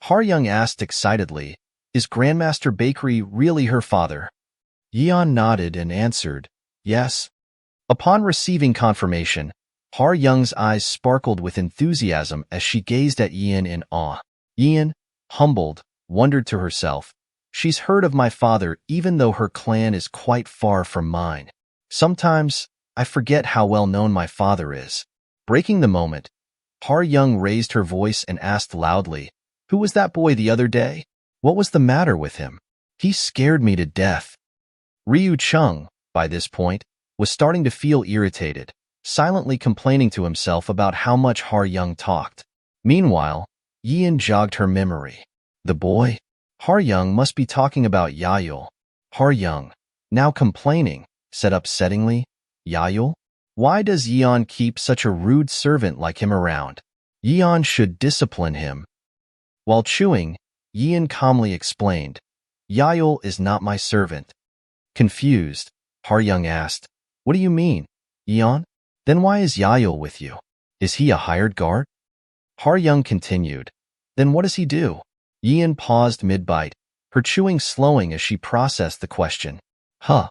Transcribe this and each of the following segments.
Har Young asked excitedly, "Is Grandmaster Bakery really her father?" Yeon nodded and answered, "Yes." Upon receiving confirmation, Har Young's eyes sparkled with enthusiasm as she gazed at Yeon in awe. Yeon, humbled, wondered to herself, "She's heard of my father even though her clan is quite far from mine. Sometimes, I forget how well known my father is." Breaking the moment, Har Young raised her voice and asked loudly, "Who was that boy the other day? What was the matter with him? He scared me to death." Ryu Chung, by this point, was starting to feel irritated, silently complaining to himself about how much Har Young talked. Meanwhile, Yeon jogged her memory. The boy? Har Young must be talking about Yayul. Har Young, now complaining, said upsettingly, "Yayul? Why does Yeon keep such a rude servant like him around? Yeon should discipline him." While chewing, Yeon calmly explained, "Yayul is not my servant." Confused, Har Young asked, "What do you mean, Yeon? Then why is Yayul with you? Is he a hired guard?" Har Young continued, "Then what does he do?" Yeon paused mid-bite, her chewing slowing as she processed the question. Her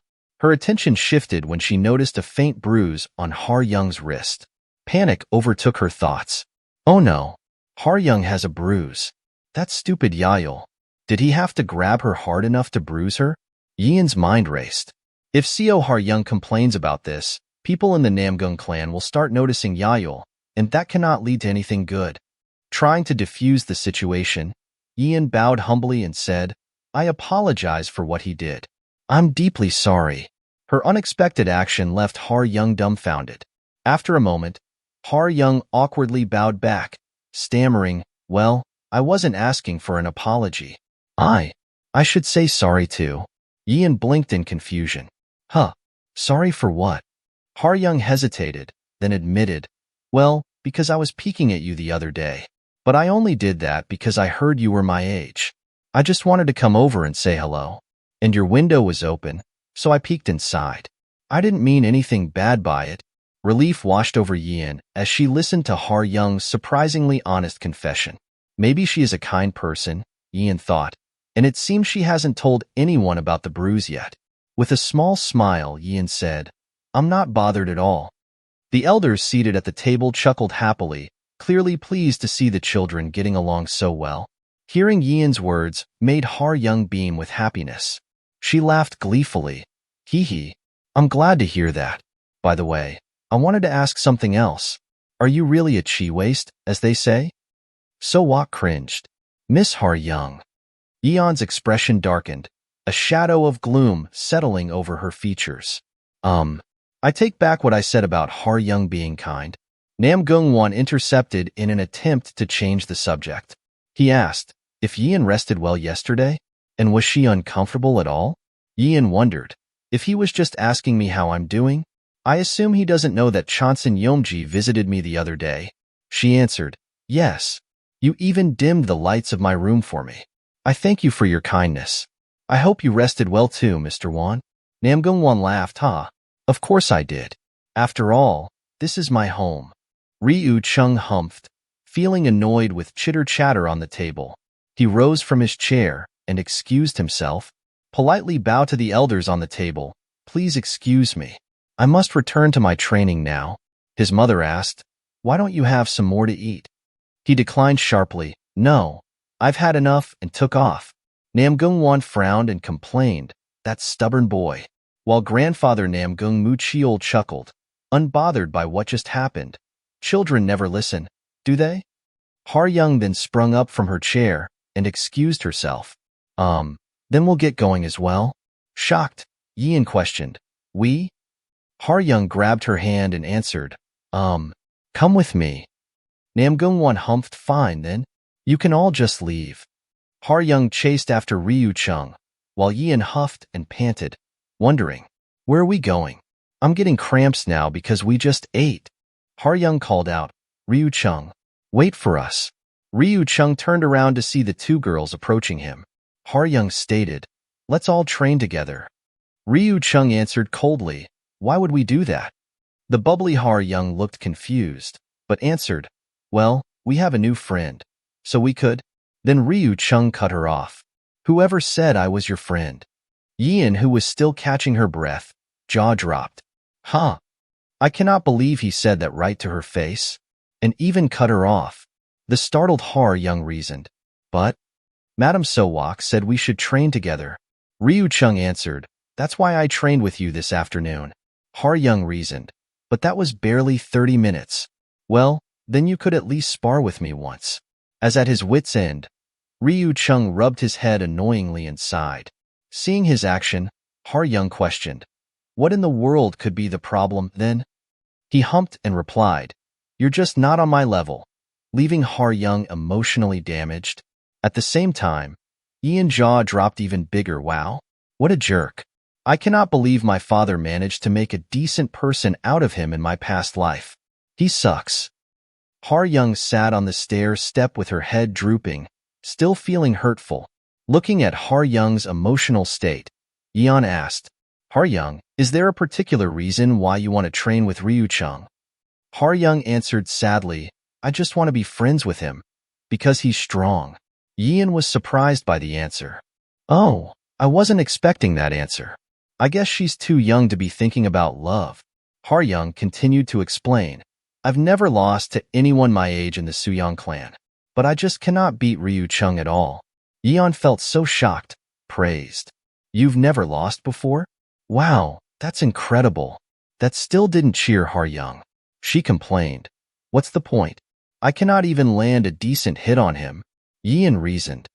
attention shifted when she noticed a faint bruise on Har Young's wrist. Panic overtook her thoughts. Oh no, Har Young has a bruise. That stupid Yayul. Did he have to grab her hard enough to bruise her? Yeon's mind raced. If Co Har Young complains about this, people in the Namgung clan will start noticing Yayul, and that cannot lead to anything good. Trying to defuse the situation, Yeon bowed humbly and said, "I apologize for what he did. I'm deeply sorry." Her unexpected action left Har Young dumbfounded. After a moment, Har Young awkwardly bowed back, stammering, "Well, I wasn't asking for an apology. I should say sorry too." Yeon blinked in confusion. Sorry for what?" Har Young hesitated, then admitted, "Well, because I was peeking at you the other day. But I only did that because I heard you were my age. I just wanted to come over and say hello. And your window was open, so I peeked inside. I didn't mean anything bad by it." Relief washed over Yeon as she listened to Har Young's surprisingly honest confession. Maybe she is a kind person, Yeon thought, and it seems she hasn't told anyone about the bruise yet. With a small smile, Yeon said, "I'm not bothered at all." The elders seated at the table chuckled happily, clearly pleased to see the children getting along so well. Hearing Yeon's words made Har Young beam with happiness. She laughed gleefully. "Hee, I'm glad to hear that. By the way, I wanted to ask something else. Are you really a chi waste, as they say?" So-wa cringed. "Miss Har Young." Yeon's expression darkened, a shadow of gloom settling over her features. I take back what I said about Har Young being kind." Namgung intercepted in an attempt to change the subject. He asked, "If Yeon rested well yesterday? And was she uncomfortable at all?" Yeon wondered, "If he was just asking me how I'm doing? I assume he doesn't know that Chonsun Yomji visited me the other day." She answered, "Yes. You even dimmed the lights of my room for me. I thank you for your kindness. I hope you rested well too, Mr. Won." Namgung laughed, "Of course I did. After all, this is my home." Ryu Chung humphed, feeling annoyed with chitter-chatter on the table. He rose from his chair and excused himself. "Politely bow to the elders on the table. Please excuse me. I must return to my training now." His mother asked, "Why don't you have some more to eat?" He declined sharply, "No, I've had enough," and took off. Namgung frowned and complained, "That stubborn boy." While grandfather Namgung Mucheol chuckled, unbothered by what just happened. Children never listen, do they? Har Young then sprung up from her chair and excused herself. Then we'll get going as well?" Shocked, Yeon questioned, "We?" Har Young grabbed her hand and answered, "Come with me." Namgung humphed, "Fine then. You can all just leave." Har Young chased after Ryu Chung, while Yeon huffed and panted, wondering, "Where are we going? I'm getting cramps now because we just ate." Har Young called out, "Ryu Chung, wait for us." Ryu Chung turned around to see the two girls approaching him. Har Young stated, "Let's all train together." Ryu Chung answered coldly, "Why would we do that?" The bubbly Har Young looked confused, but answered, "Well, we have a new friend, so we could." Then Ryu Chung cut her off. Whoever said I was your friend? Yian, who was still catching her breath, jaw dropped. Huh. I cannot believe he said that right to her face. And even cut her off. The startled Har Young reasoned. But Madame Sowak said we should train together. Ryu Chung answered, that's why I trained with you this afternoon. Har Young reasoned. But that was barely 30 minutes. Well, then you could at least spar with me once. As at his wit's end, Ryu Chung rubbed his head annoyingly and sighed. Seeing his action, Har Young questioned, what in the world could be the problem, then? He humped and replied, you're just not on my level, leaving Har Young emotionally damaged. At the same time, Ian's jaw dropped even bigger. Wow, what a jerk. I cannot believe my father managed to make a decent person out of him in my past life. He sucks. Har Young sat on the stair step with her head drooping, still feeling hurtful. Looking at Har Young's emotional state, Yeon asked, Har Young, is there a particular reason why you want to train with Ryu Chung? Har Young answered sadly, I just want to be friends with him. Because he's strong. Yeon was surprised by the answer. Oh, I wasn't expecting that answer. I guess she's too young to be thinking about love. Har Young continued to explain, I've never lost to anyone my age in the Suyang clan, but I just cannot beat Ryu Chung at all. Yeon felt so shocked, praised. You've never lost before? Wow, that's incredible. That still didn't cheer Har Young. She complained. What's the point? I cannot even land a decent hit on him. Yeon reasoned.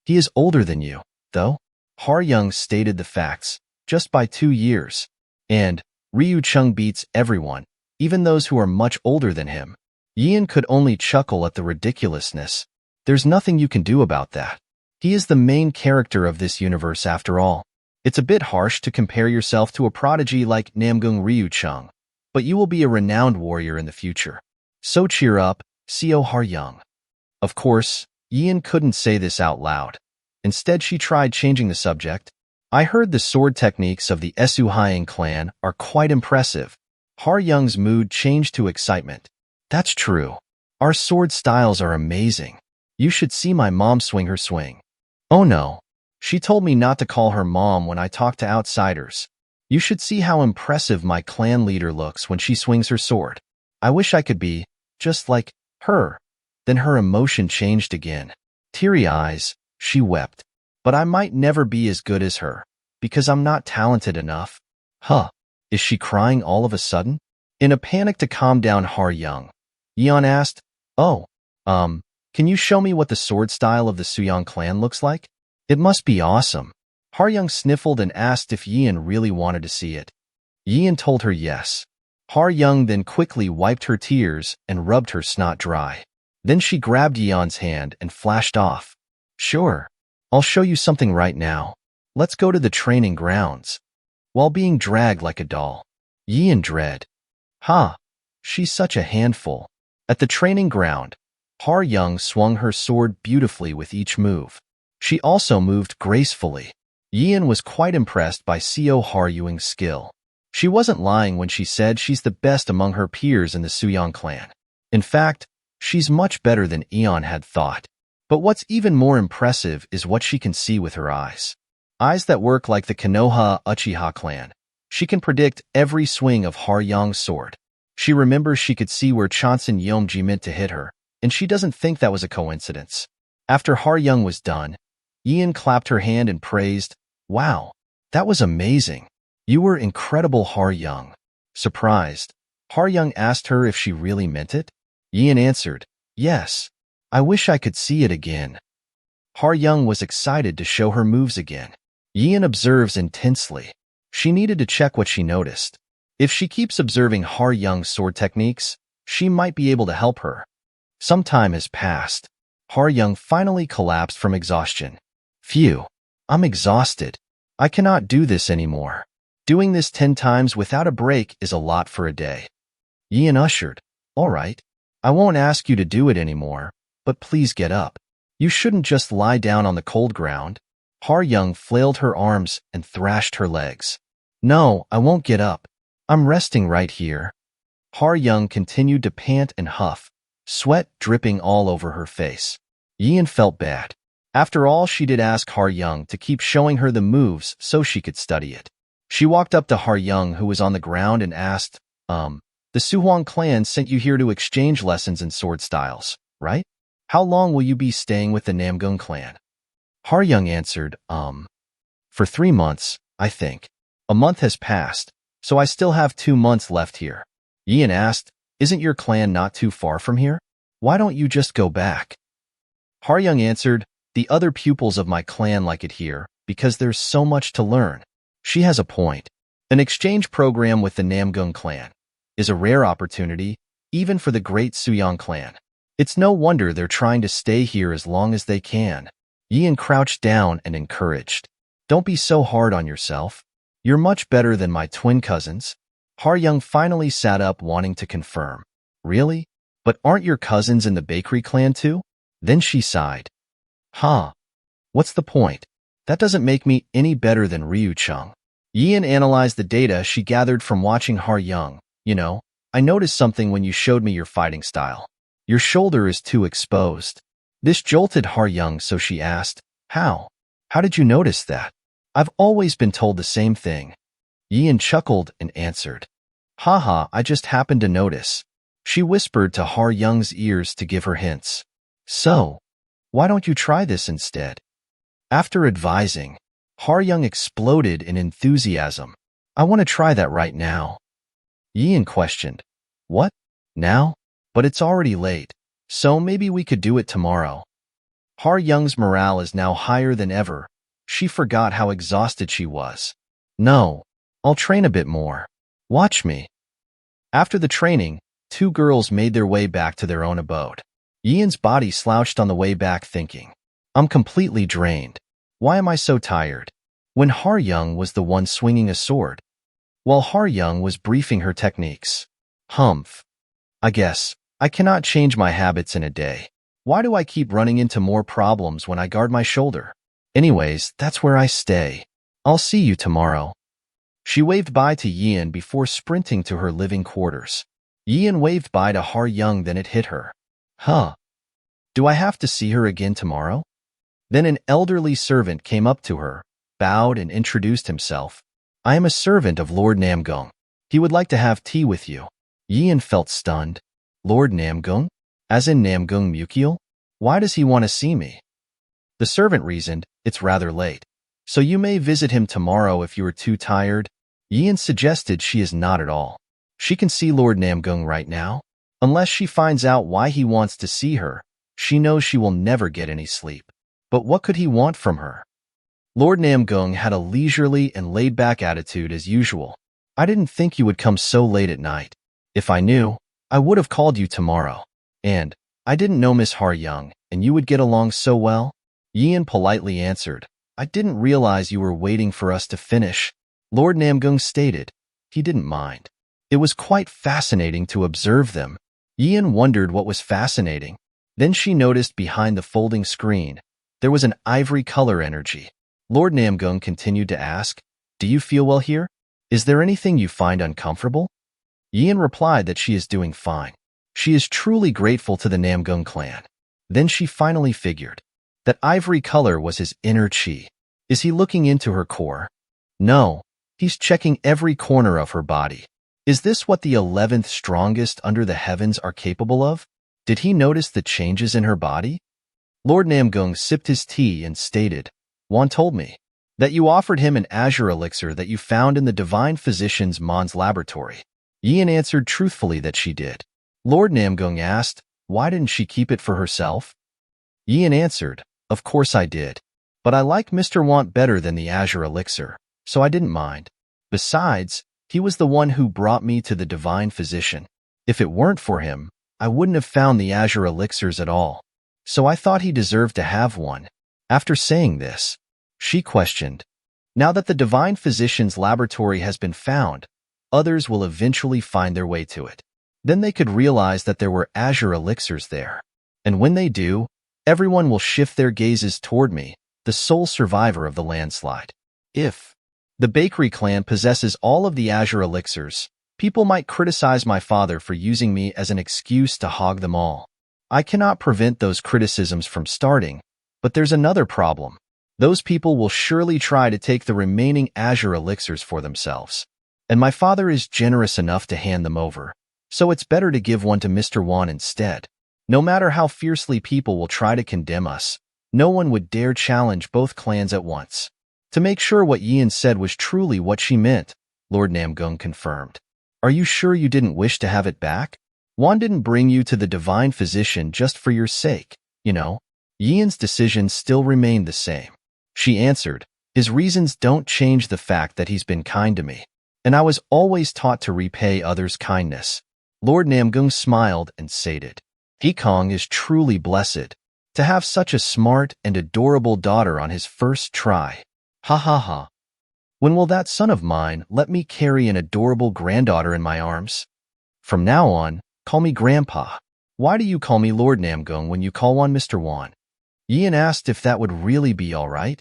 He is older than you, though. Har Young stated the facts, just by 2 years. And Ryu Chung beats everyone, even those who are much older than him. Yeon could only chuckle at the ridiculousness. There's nothing you can do about that. He is the main character of this universe after all. It's a bit harsh to compare yourself to a prodigy like Namgung Ryu Chung, but you will be a renowned warrior in the future. So cheer up, Co Har Young. Of course, Yeon couldn't say this out loud. Instead, she tried changing the subject. I heard the sword techniques of the S2-1 clan are quite impressive. Har Young's mood changed to excitement. That's true. Our sword styles are amazing. You should see my mom swing her swing. Oh no. She told me not to call her mom when I talk to outsiders. You should see how impressive my clan leader looks when she swings her sword. I wish I could be just like her. Then her emotion changed again. Teary eyes, she wept. But I might never be as good as her, because I'm not talented enough. Huh. Is she crying all of a sudden? In a panic to calm down Har Young, Yeon asked, Oh, can you show me what the sword style of the Suyang clan looks like? It must be awesome. Har Young sniffled and asked if Yeon really wanted to see it. Yeon told her yes. Har Young then quickly wiped her tears and rubbed her snot dry. Then she grabbed Yeon's hand and flashed off. Sure. I'll show you something right now. Let's go to the training grounds. While being dragged like a doll, Yeon dread. Ha! She's such a handful. At the training ground, Har Young swung her sword beautifully with each move. She also moved gracefully. Yeon was quite impressed by Co Har Young's skill. She wasn't lying when she said she's the best among her peers in the Suyang clan. In fact, she's much better than Yeon had thought. But what's even more impressive is what she can see with her eyes. Eyes that work like the Konoha Uchiha clan. She can predict every swing of Har Young's sword. She remembers she could see where Chanson Yeomji meant to hit her, and she doesn't think that was a coincidence. After Har Young was done, Yeon clapped her hand and praised, Wow, that was amazing. You were incredible, Har Young. Surprised, Har Young asked her if she really meant it. Yeon answered, Yes. I wish I could see it again. Har Young was excited to show her moves again. Yeon observes intensely. She needed to check what she noticed. If she keeps observing Har Young's sword techniques, she might be able to help her. Some time has passed. Har Young finally collapsed from exhaustion. Phew, I'm exhausted. I cannot do this anymore. Doing this 10 times without a break is a lot for a day. Yeon ushered, All right. I won't ask you to do it anymore, but please get up. You shouldn't just lie down on the cold ground. Har Young flailed her arms and thrashed her legs. No, I won't get up. I'm resting right here. Har Young continued to pant and huff, sweat dripping all over her face. Yian felt bad. After all, she did ask Har Young to keep showing her the moves so she could study it. She walked up to Har Young, who was on the ground, and asked, the S2-1 clan sent you here to exchange lessons in sword styles, right? How long will you be staying with the Namgung clan? Har Young answered, for 3 months, I think. A month has passed, so I still have 2 months left here. Yian asked, isn't your clan not too far from here? Why don't you just go back? Har Young answered, the other pupils of my clan like it here because there's so much to learn. She has a point. An exchange program with the Namgung clan is a rare opportunity, even for the great S2-1 clan. It's no wonder they're trying to stay here as long as they can. Yian crouched down and encouraged. Don't be so hard on yourself. You're much better than my twin cousins. Har Young finally sat up, wanting to confirm. Really? But aren't your cousins in the bakery clan too? Then she sighed. Huh. What's the point? That doesn't make me any better than Ryu Chung. Yian analyzed the data she gathered from watching Har Young. You know, I noticed something when you showed me your fighting style. Your shoulder is too exposed. This jolted Har Young, so she asked, how? How did you notice that? I've always been told the same thing. Yian chuckled and answered, haha, I just happened to notice. She whispered to Har Young's ears to give her hints. So, why don't you try this instead? After advising, Har Young exploded in enthusiasm. I want to try that right now. Yian questioned, what? Now? But it's already late, so maybe we could do it tomorrow. Har Young's morale is now higher than ever. She forgot how exhausted she was. No, I'll train a bit more. Watch me. After the training, 2 girls made their way back to their own abode. Yian's body slouched on the way back, thinking, I'm completely drained. Why am I so tired? When Har Young was the one swinging a sword, while Har Young was briefing her techniques. Humph. I guess I cannot change my habits in a day. Why do I keep running into more problems when I guard my shoulder? Anyways, that's where I stay. I'll see you tomorrow. She waved bye to Yian before sprinting to her living quarters. Yian waved bye to Har Young, then it hit her. Huh. Do I have to see her again tomorrow? Then an elderly servant came up to her, bowed and introduced himself. I am a servant of Lord Namgung. He would like to have tea with you. Yian felt stunned. Lord Namgung? As in Namgung Mukil? Why does he want to see me? The servant reasoned, it's rather late. So you may visit him tomorrow if you are too tired. Yian suggested she is not at all. She can see Lord Namgung right now. Unless she finds out why he wants to see her, she knows she will never get any sleep. But what could he want from her? Lord Namgung had a leisurely and laid-back attitude as usual. I didn't think you would come so late at night. If I knew, I would have called you tomorrow. And I didn't know Miss Har Young, and you would get along so well. Yian politely answered, I didn't realize you were waiting for us to finish. Lord Namgung stated. He didn't mind. It was quite fascinating to observe them. Yian wondered what was fascinating. Then she noticed behind the folding screen, there was an ivory color energy. Lord Namgung continued to ask, do you feel well here? Is there anything you find uncomfortable? Yian replied that she is doing fine. She is truly grateful to the Namgung clan. Then she finally figured. That ivory color was his inner chi. Is he looking into her core? No, he's checking every corner of her body. Is this what the 11th strongest under the heavens are capable of? Did he notice the changes in her body? Lord Namgung sipped his tea and stated, Juan told me that you offered him an azure elixir that you found in the divine physician's Mon's laboratory. Yian answered truthfully that she did. Lord Namgung asked, why didn't she keep it for herself? Yian answered, of course I did. But I like Mr. Want better than the azure elixir, so I didn't mind. Besides, he was the one who brought me to the divine physician. If it weren't for him, I wouldn't have found the azure elixirs at all. So I thought he deserved to have one. After saying this, she questioned, now that the divine physician's laboratory has been found, others will eventually find their way to it. Then they could realize that there were azure elixirs there. And when they do, everyone will shift their gazes toward me, the sole survivor of the landslide. If the bakery clan possesses all of the azure elixirs, people might criticize my father for using me as an excuse to hog them all. I cannot prevent those criticisms from starting, but there's another problem. Those people will surely try to take the remaining azure elixirs for themselves. And my father is generous enough to hand them over, so it's better to give one to Mr. Wan instead. No matter how fiercely people will try to condemn us, no one would dare challenge both clans at once. To make sure what Yian said was truly what she meant, Lord Namgung confirmed. Are you sure you didn't wish to have it back? Wan didn't bring you to the divine physician just for your sake, you know. Yian's decision still remained the same. She answered, his reasons don't change the fact that he's been kind to me, and I was always taught to repay others' kindness. Lord Namgung smiled and sated, Hikong is truly blessed to have such a smart and adorable daughter on his first try. Ha ha ha. When will that son of mine let me carry an adorable granddaughter in my arms? From now on, call me Grandpa. Why do you call me Lord Namgung when you call one Mr. Wan? Yian asked if that would really be all right.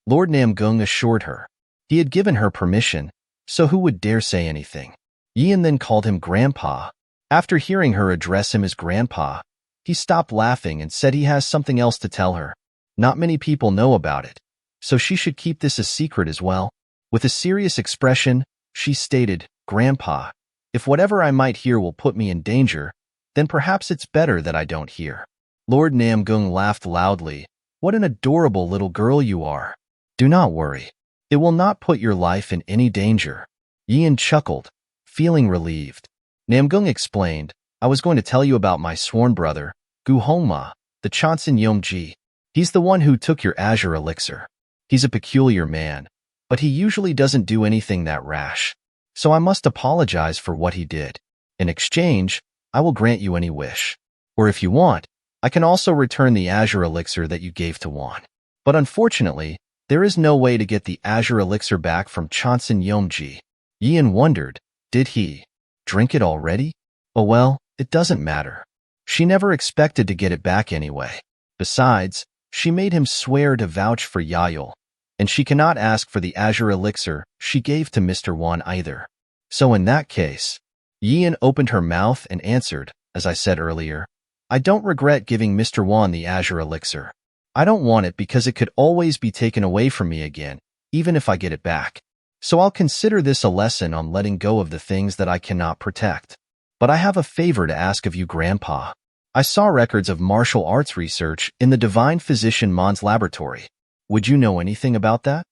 Lord Namgung assured her. He had given her permission, so who would dare say anything? Yian then called him Grandpa. After hearing her address him as Grandpa, he stopped laughing and said he has something else to tell her. Not many people know about it, so she should keep this a secret as well. With a serious expression, she stated, Grandpa, if whatever I might hear will put me in danger, then perhaps it's better that I don't hear. Lord Namgung laughed loudly. What an adorable little girl you are. Do not worry. It will not put your life in any danger. Yian chuckled, feeling relieved. Namgung explained, I was going to tell you about my sworn brother, Gu Hongma, the Chanson Yongji. He's the one who took your azure elixir. He's a peculiar man, but he usually doesn't do anything that rash. So I must apologize for what he did. In exchange, I will grant you any wish. Or if you want, I can also return the azure elixir that you gave to Wan. But unfortunately, there is no way to get the azure elixir back from Chanson Yongji. Yian wondered, did he drink it already? Oh well, it doesn't matter. She never expected to get it back anyway. Besides, she made him swear to vouch for Yayul, and she cannot ask for the azure elixir she gave to Mr. Wan either. So in that case, Yian opened her mouth and answered, as I said earlier, I don't regret giving Mr. Wan the azure elixir. I don't want it because it could always be taken away from me again, even if I get it back. So I'll consider this a lesson on letting go of the things that I cannot protect. But I have a favor to ask of you, Grandpa. I saw records of martial arts research in the divine physician Mon's laboratory. Would you know anything about that?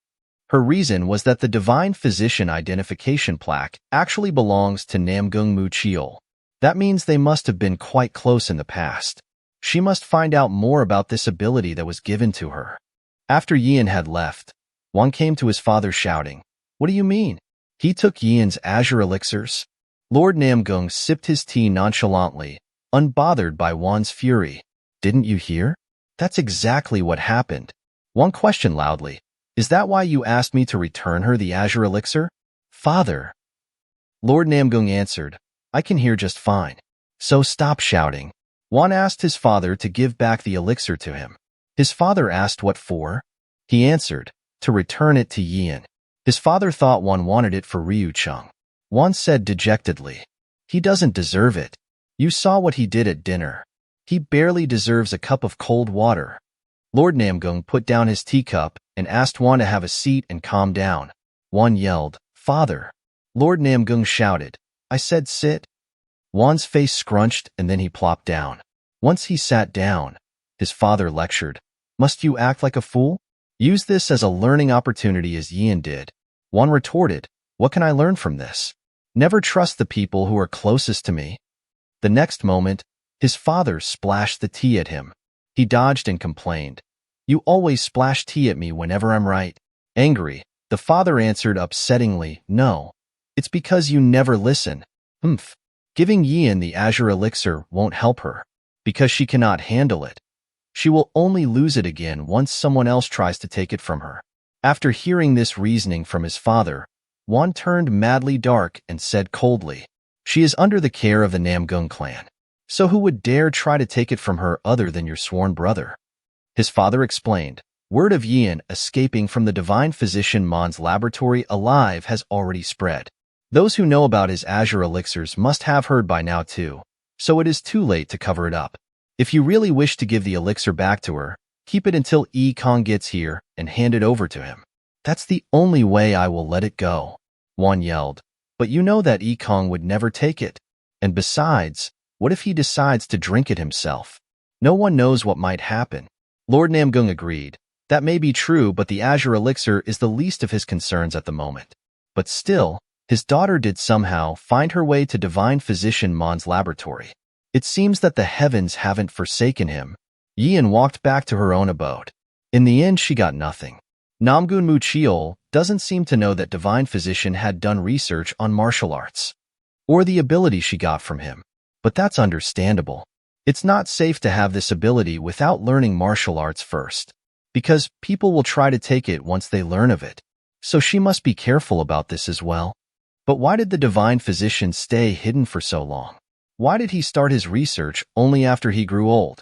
Her reason was that the divine physician identification plaque actually belongs to Namgung Muchiol. That means they must have been quite close in the past. She must find out more about this ability that was given to her. After Yian had left, Wan came to his father shouting, What do you mean? He took Yian's azure elixirs? Lord Namgung sipped his tea nonchalantly, unbothered by Wan's fury. Didn't you hear? That's exactly what happened. Wan questioned loudly, Is that why you asked me to return her the azure elixir? Father. Lord Namgung answered, I can hear just fine. So stop shouting. Wan asked his father to give back the elixir to him. His father asked what for? He answered, to return it to Yian. His father thought Wan wanted it for Ryu Chung. Wan said dejectedly, He doesn't deserve it. You saw what he did at dinner. He barely deserves a cup of cold water. Lord Namgung put down his teacup and asked Wan to have a seat and calm down. Wan yelled, Father. Lord Namgung shouted, I said sit. Wan's face scrunched and then he plopped down. Once he sat down, his father lectured, Must you act like a fool? Use this as a learning opportunity as Yian did. Wan retorted, What can I learn from this? Never trust the people who are closest to me. The next moment, his father splashed the tea at him. He dodged and complained, You always splash tea at me whenever I'm right. Angry, the father answered upsettingly, No, it's because you never listen. Humph. Giving Yian the azure elixir won't help her, because she cannot handle it. She will only lose it again once someone else tries to take it from her. After hearing this reasoning from his father, Wan turned madly dark and said coldly, She is under the care of the Namgung clan. So who would dare try to take it from her other than your sworn brother? His father explained, Word of Yian escaping from the divine physician Mon's laboratory alive has already spread. Those who know about his azure elixirs must have heard by now too, so it is too late to cover it up. If you really wish to give the elixir back to her, keep it until Yi Kong gets here and hand it over to him. That's the only way I will let it go, Wan yelled. But you know that Yi Kong would never take it. And besides, what if he decides to drink it himself? No one knows what might happen. Lord Namgung agreed. That may be true, but the azure elixir is the least of his concerns at the moment. But still, his daughter did somehow find her way to Divine Physician Mon's laboratory. It seems that the heavens haven't forsaken him. Yian walked back to her own abode. In the end, she got nothing. Namgun Muchiol doesn't seem to know that Divine Physician had done research on martial arts, or the ability she got from him. But that's understandable. It's not safe to have this ability without learning martial arts first, because people will try to take it once they learn of it. So she must be careful about this as well. But why did the Divine Physician stay hidden for so long? Why did he start his research only after he grew old?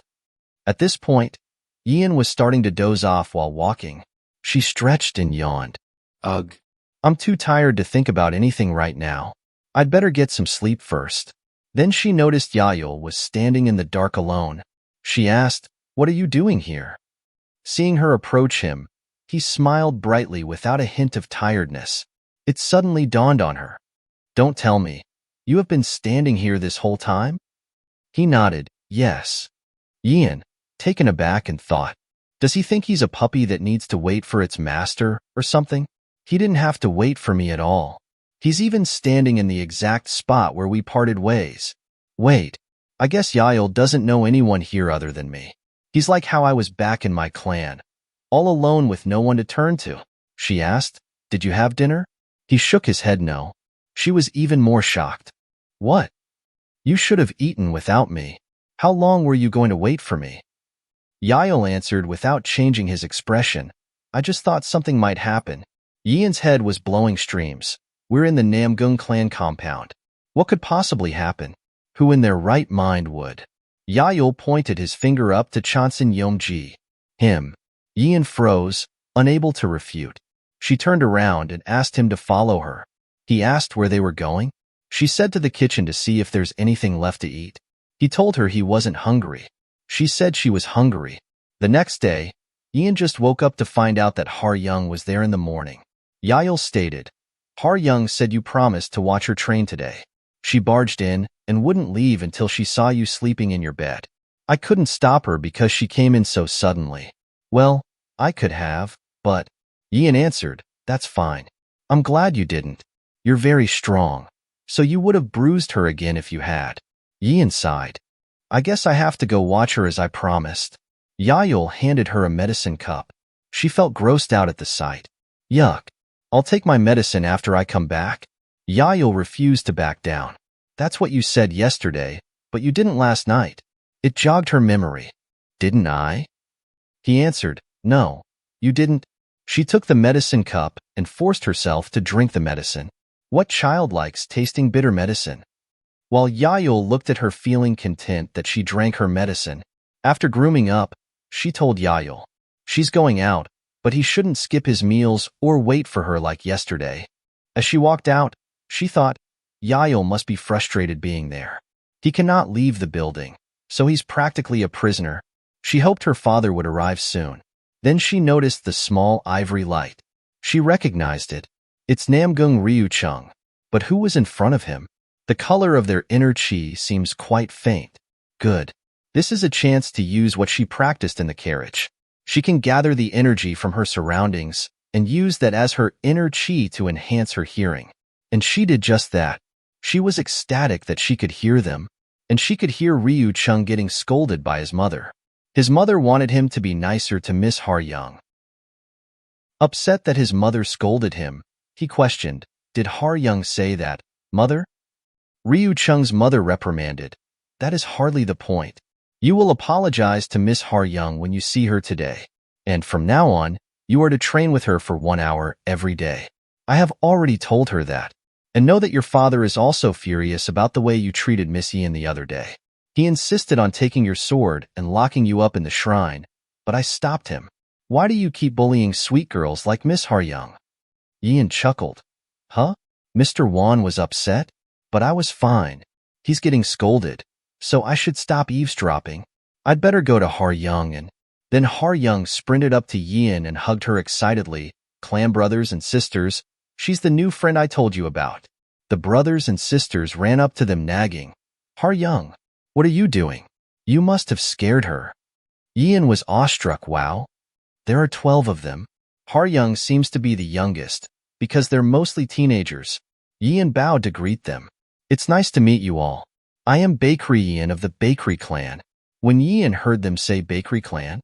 At this point, Yian was starting to doze off while walking. She stretched and yawned. Ugh. I'm too tired to think about anything right now. I'd better get some sleep first. Then she noticed Yayul was standing in the dark alone. She asked, "What are you doing here?" Seeing her approach him, he smiled brightly without a hint of tiredness. It suddenly dawned on her. "Don't tell me. You have been standing here this whole time?" He nodded, yes. Yian, taken aback, and thought, does he think he's a puppy that needs to wait for its master or something? He didn't have to wait for me at all. He's even standing in the exact spot where we parted ways. Wait, I guess Yael doesn't know anyone here other than me. He's like how I was back in my clan, all alone with no one to turn to. She asked, "Did you have dinner?" He shook his head no. She was even more shocked. "What? You should have eaten without me. How long were you going to wait for me?" Yael answered without changing his expression, "I just thought something might happen." Yian's head was blowing streams. We're in the Namgung clan compound. What could possibly happen? Who in their right mind would? Yael pointed his finger up to Chanson Yomji. Him. Yian froze, unable to refute. She turned around and asked him to follow her. He asked where they were going. She said to the kitchen to see if there's anything left to eat. He told her he wasn't hungry. She said she was hungry. The next day, Yian just woke up to find out that Har Young was there in the morning. Yael stated, "Har Young said you promised to watch her train today. She barged in and wouldn't leave until she saw you sleeping in your bed. I couldn't stop her because she came in so suddenly." "Well, I could have, but..." Yian answered, "That's fine. I'm glad you didn't. You're very strong. So you would have bruised her again if you had." Yian sighed. "I guess I have to go watch her as I promised." Yael handed her a medicine cup. She felt grossed out at the sight. "Yuck. I'll take my medicine after I come back." Yael refused to back down. "That's what you said yesterday, but you didn't last night." It jogged her memory. "Didn't I?" He answered, "No, you didn't." She took the medicine cup and forced herself to drink the medicine. What child likes tasting bitter medicine? While Yael looked at her feeling content that she drank her medicine, after grooming up, she told Yael, she's going out, but he shouldn't skip his meals or wait for her like yesterday. As she walked out, she thought, Yael must be frustrated being there. He cannot leave the building, so he's practically a prisoner. She hoped her father would arrive soon. Then she noticed the small ivory light. She recognized it. It's Namgung Ryu Chung. But who was in front of him? The color of their inner chi seems quite faint. Good. This is a chance to use what she practiced in the carriage. She can gather the energy from her surroundings and use that as her inner chi to enhance her hearing. And she did just that. She was ecstatic that she could hear them, and she could hear Ryu Chung getting scolded by his mother. His mother wanted him to be nicer to Miss Har Young. Upset that his mother scolded him, he questioned, "Did Har Young say that, mother?" Ryu Chung's mother reprimanded, "That is hardly the point. You will apologize to Miss Har Young when you see her today. And from now on, you are to train with her for 1 hour every day. I have already told her that. And know that your father is also furious about the way you treated Miss Ian the other day. He insisted on taking your sword and locking you up in the shrine, but I stopped him. Why do you keep bullying sweet girls like Miss Har Young?" Ian chuckled. "Huh? Mr. Wan was upset? But I was fine. He's getting scolded, so I should stop eavesdropping." I'd better go to Har Young. And then Har Young sprinted up to Yian and hugged her excitedly. Clan brothers and sisters, she's the new friend I told you about. The brothers and sisters ran up to them nagging. Har Young, what are you doing? You must have scared her. Yian was awestruck. Wow. There are 12 of them. Har Young seems to be the youngest, because they're mostly teenagers. Yian bowed to greet them. It's nice to meet you all. I am Bakery Yian of the Bakery Clan. When Yian heard them say Bakery Clan,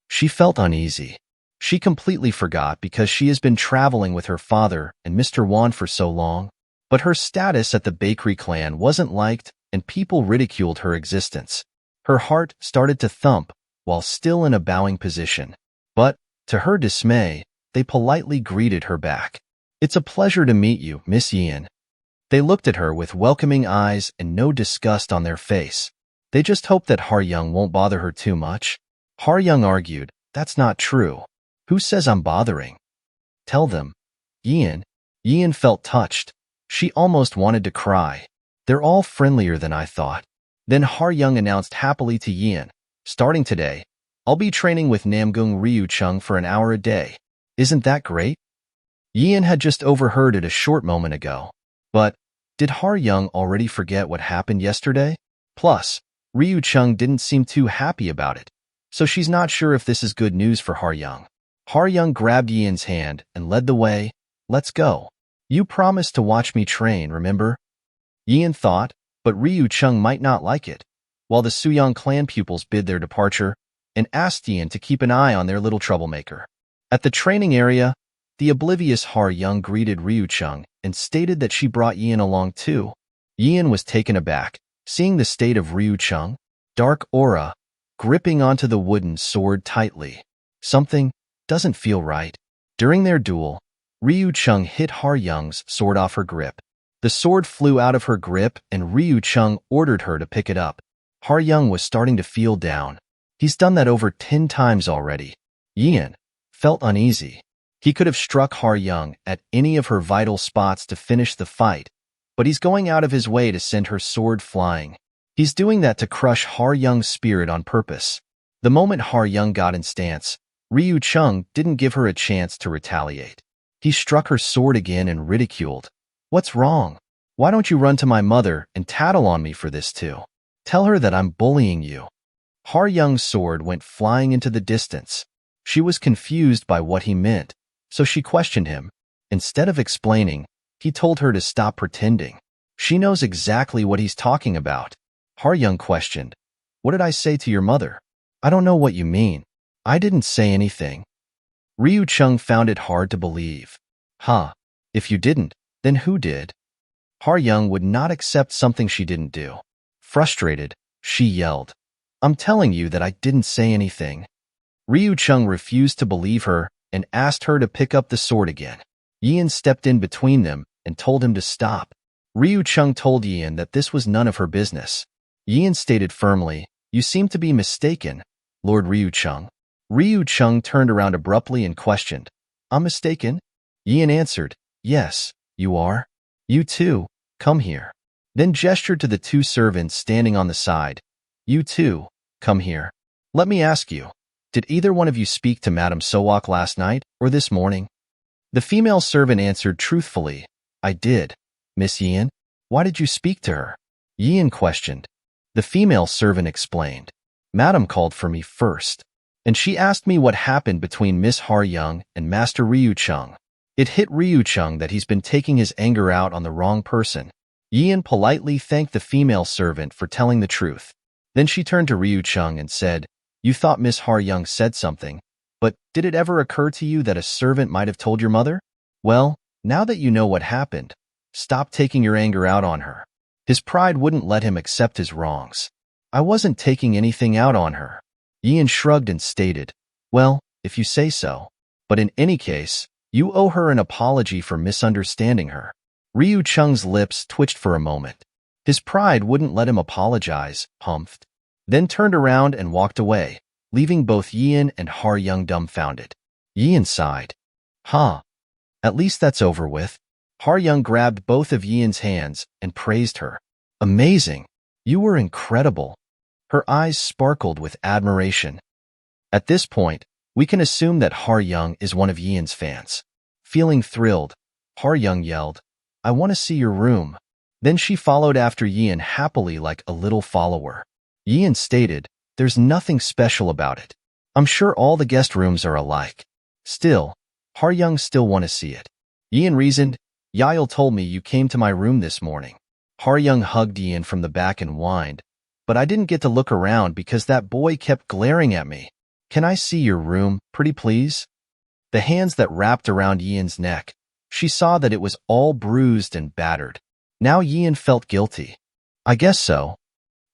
she felt uneasy. She completely forgot because she has been traveling with her father and Mr. Wan for so long. But her status at the Bakery Clan wasn't liked, and people ridiculed her existence. Her heart started to thump while still in a bowing position. But, to her dismay, they politely greeted her back. It's a pleasure to meet you, Miss Yian. They looked at her with welcoming eyes and no disgust on their face. They just hope that Har Young won't bother her too much. Har Young argued, that's not true. Who says I'm bothering? Tell them. Yian. Yian felt touched. She almost wanted to cry. They're all friendlier than I thought. Then Har Young announced happily to Yian, starting today, I'll be training with Namgung Ryu Chung for an hour a day. Isn't that great? Yian had just overheard it a short moment ago. But, did Har Young already forget what happened yesterday? Plus, Ryu Chung didn't seem too happy about it, so she's not sure if this is good news for Har Young. Har Young grabbed Yian's hand and led the way. Let's go. You promised to watch me train, remember? Yian thought, but Ryu Chung might not like it, while the Suyang clan pupils bid their departure and asked Yian to keep an eye on their little troublemaker. At the training area, the oblivious Har Young greeted Ryu Chung and stated that she brought Yian along too. Yian was taken aback, seeing the state of Ryu Chung, dark aura, gripping onto the wooden sword tightly. Something doesn't feel right. During their duel, Ryu Chung hit Har Young's sword off her grip. The sword flew out of her grip and Ryu Chung ordered her to pick it up. Har Young was starting to feel down. He's done that over 10 times already. Yian felt uneasy. He could have struck Har Young at any of her vital spots to finish the fight, but he's going out of his way to send her sword flying. He's doing that to crush Har Young's spirit on purpose. The moment Har Young got in stance, Ryu Chung didn't give her a chance to retaliate. He struck her sword again and ridiculed. What's wrong? Why don't you run to my mother and tattle on me for this too? Tell her that I'm bullying you. Har Young's sword went flying into the distance. She was confused by what he meant, so she questioned him. Instead of explaining, he told her to stop pretending. She knows exactly what he's talking about. Har Young questioned, What did I say to your mother? I don't know what you mean. I didn't say anything. Ryu Chung found it hard to believe. If you didn't, then who did? Har Young would not accept something she didn't do. Frustrated, she yelled, I'm telling you that I didn't say anything. Ryu Chung refused to believe her and asked her to pick up the sword again. Yian stepped in between them and told him to stop. Ryu Chung told Yian that this was none of her business. Yian stated firmly, You seem to be mistaken, Lord Ryu Chung. Ryu Chung turned around abruptly and questioned, I'm mistaken? Yian answered, Yes, you are. You too, come here. Then gestured to the 2 servants standing on the side. You too, come here. Let me ask you, did either one of you speak to Madame Sowak last night or this morning? The female servant answered truthfully, I did. Miss Yian, why did you speak to her? Yian questioned. The female servant explained, Madame called for me first, and she asked me what happened between Miss Har Young and Master Ryu Chung. It hit Ryu Chung that he's been taking his anger out on the wrong person. Yian politely thanked the female servant for telling the truth. Then she turned to Ryu Chung and said, You thought Miss Har Young said something, but did it ever occur to you that a servant might have told your mother? Well, now that you know what happened, stop taking your anger out on her. His pride wouldn't let him accept his wrongs. I wasn't taking anything out on her. Yian shrugged and stated, Well, if you say so. But in any case, you owe her an apology for misunderstanding her. Ryu Chung's lips twitched for a moment. His pride wouldn't let him apologize, humphed, then turned around and walked away, leaving both Yian and Har Young dumbfounded. Yian sighed. At least that's over with. Har Young grabbed both of Yian's hands and praised her. Amazing. You were incredible. Her eyes sparkled with admiration. At this point, we can assume that Har Young is one of Yian's fans. Feeling thrilled, Har Young yelled, "I want to see your room." Then she followed after Yian happily like a little follower. Yian stated, "There's nothing special about it. I'm sure all the guest rooms are alike." Still, Har Young still want to see it. Yian reasoned, "Yael told me you came to my room this morning." Har Young hugged Yian from the back and whined, "But I didn't get to look around because that boy kept glaring at me. Can I see your room, pretty please?" The hands that wrapped around Yian's neck, she saw that it was all bruised and battered. Now Yian felt guilty. "I guess so."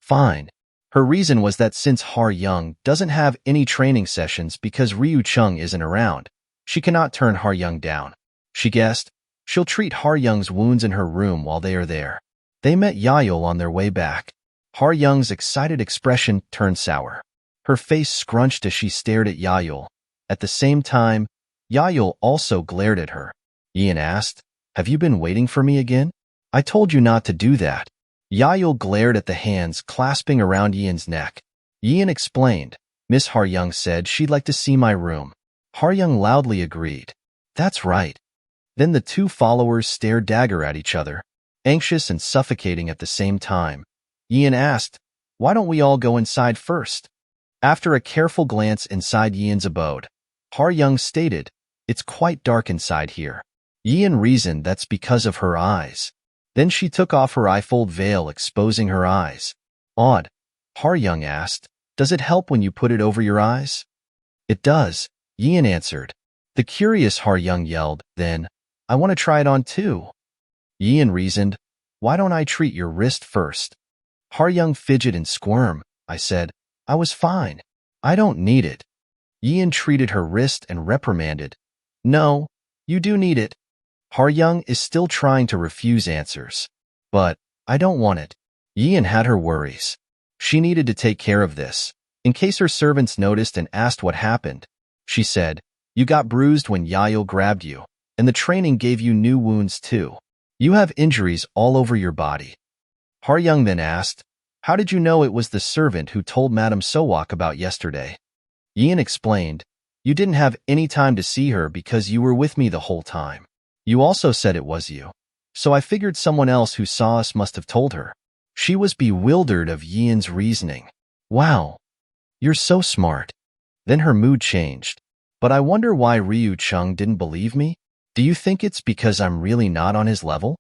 "Fine." Her reason was that since Har Young doesn't have any training sessions because Ryu Chung isn't around, she cannot turn Har Young down. She guessed, she'll treat Har Young's wounds in her room while they are there. They met Yael on their way back. Har Young's excited expression turned sour. Her face scrunched as she stared at Yael. At the same time, Yael also glared at her. Yian asked, "Have you been waiting for me again? I told you not to do that." Yael glared at the hands clasping around Yian's neck. Yian explained, "Miss Har Young said she'd like to see my room." Har Young loudly agreed. "That's right." Then the two followers stared dagger at each other, anxious and suffocating at the same time. Yian asked, "Why don't we all go inside first?" After a careful glance inside Yian's abode, Har Young stated, "It's quite dark inside here." Yian reasoned that's because of her eyes. Then she took off her eye-fold veil, exposing her eyes. "Odd," Har Young asked, "does it help when you put it over your eyes?" "It does," Yian answered. The curious Har Young yelled, "Then, I want to try it on too." Yian reasoned, "Why don't I treat your wrist first?" Har Young fidgeted and squirmed. "I said, I was fine. I don't need it." Yian treated her wrist and reprimanded, "No, you do need it." Har Young is still trying to refuse answers. "But, I don't want it." Yian had her worries. She needed to take care of this, in case her servants noticed and asked what happened. She said, "You got bruised when Yael grabbed you, and the training gave you new wounds too. You have injuries all over your body." Har Young then asked, "How did you know it was the servant who told Madame Sowak about yesterday?" Yian explained, "You didn't have any time to see her because you were with me the whole time. You also said it was you. So I figured someone else who saw us must have told her." She was bewildered of Yian's reasoning. "Wow, you're so smart." Then her mood changed. "But I wonder why Ryu Chung didn't believe me? Do you think it's because I'm really not on his level?"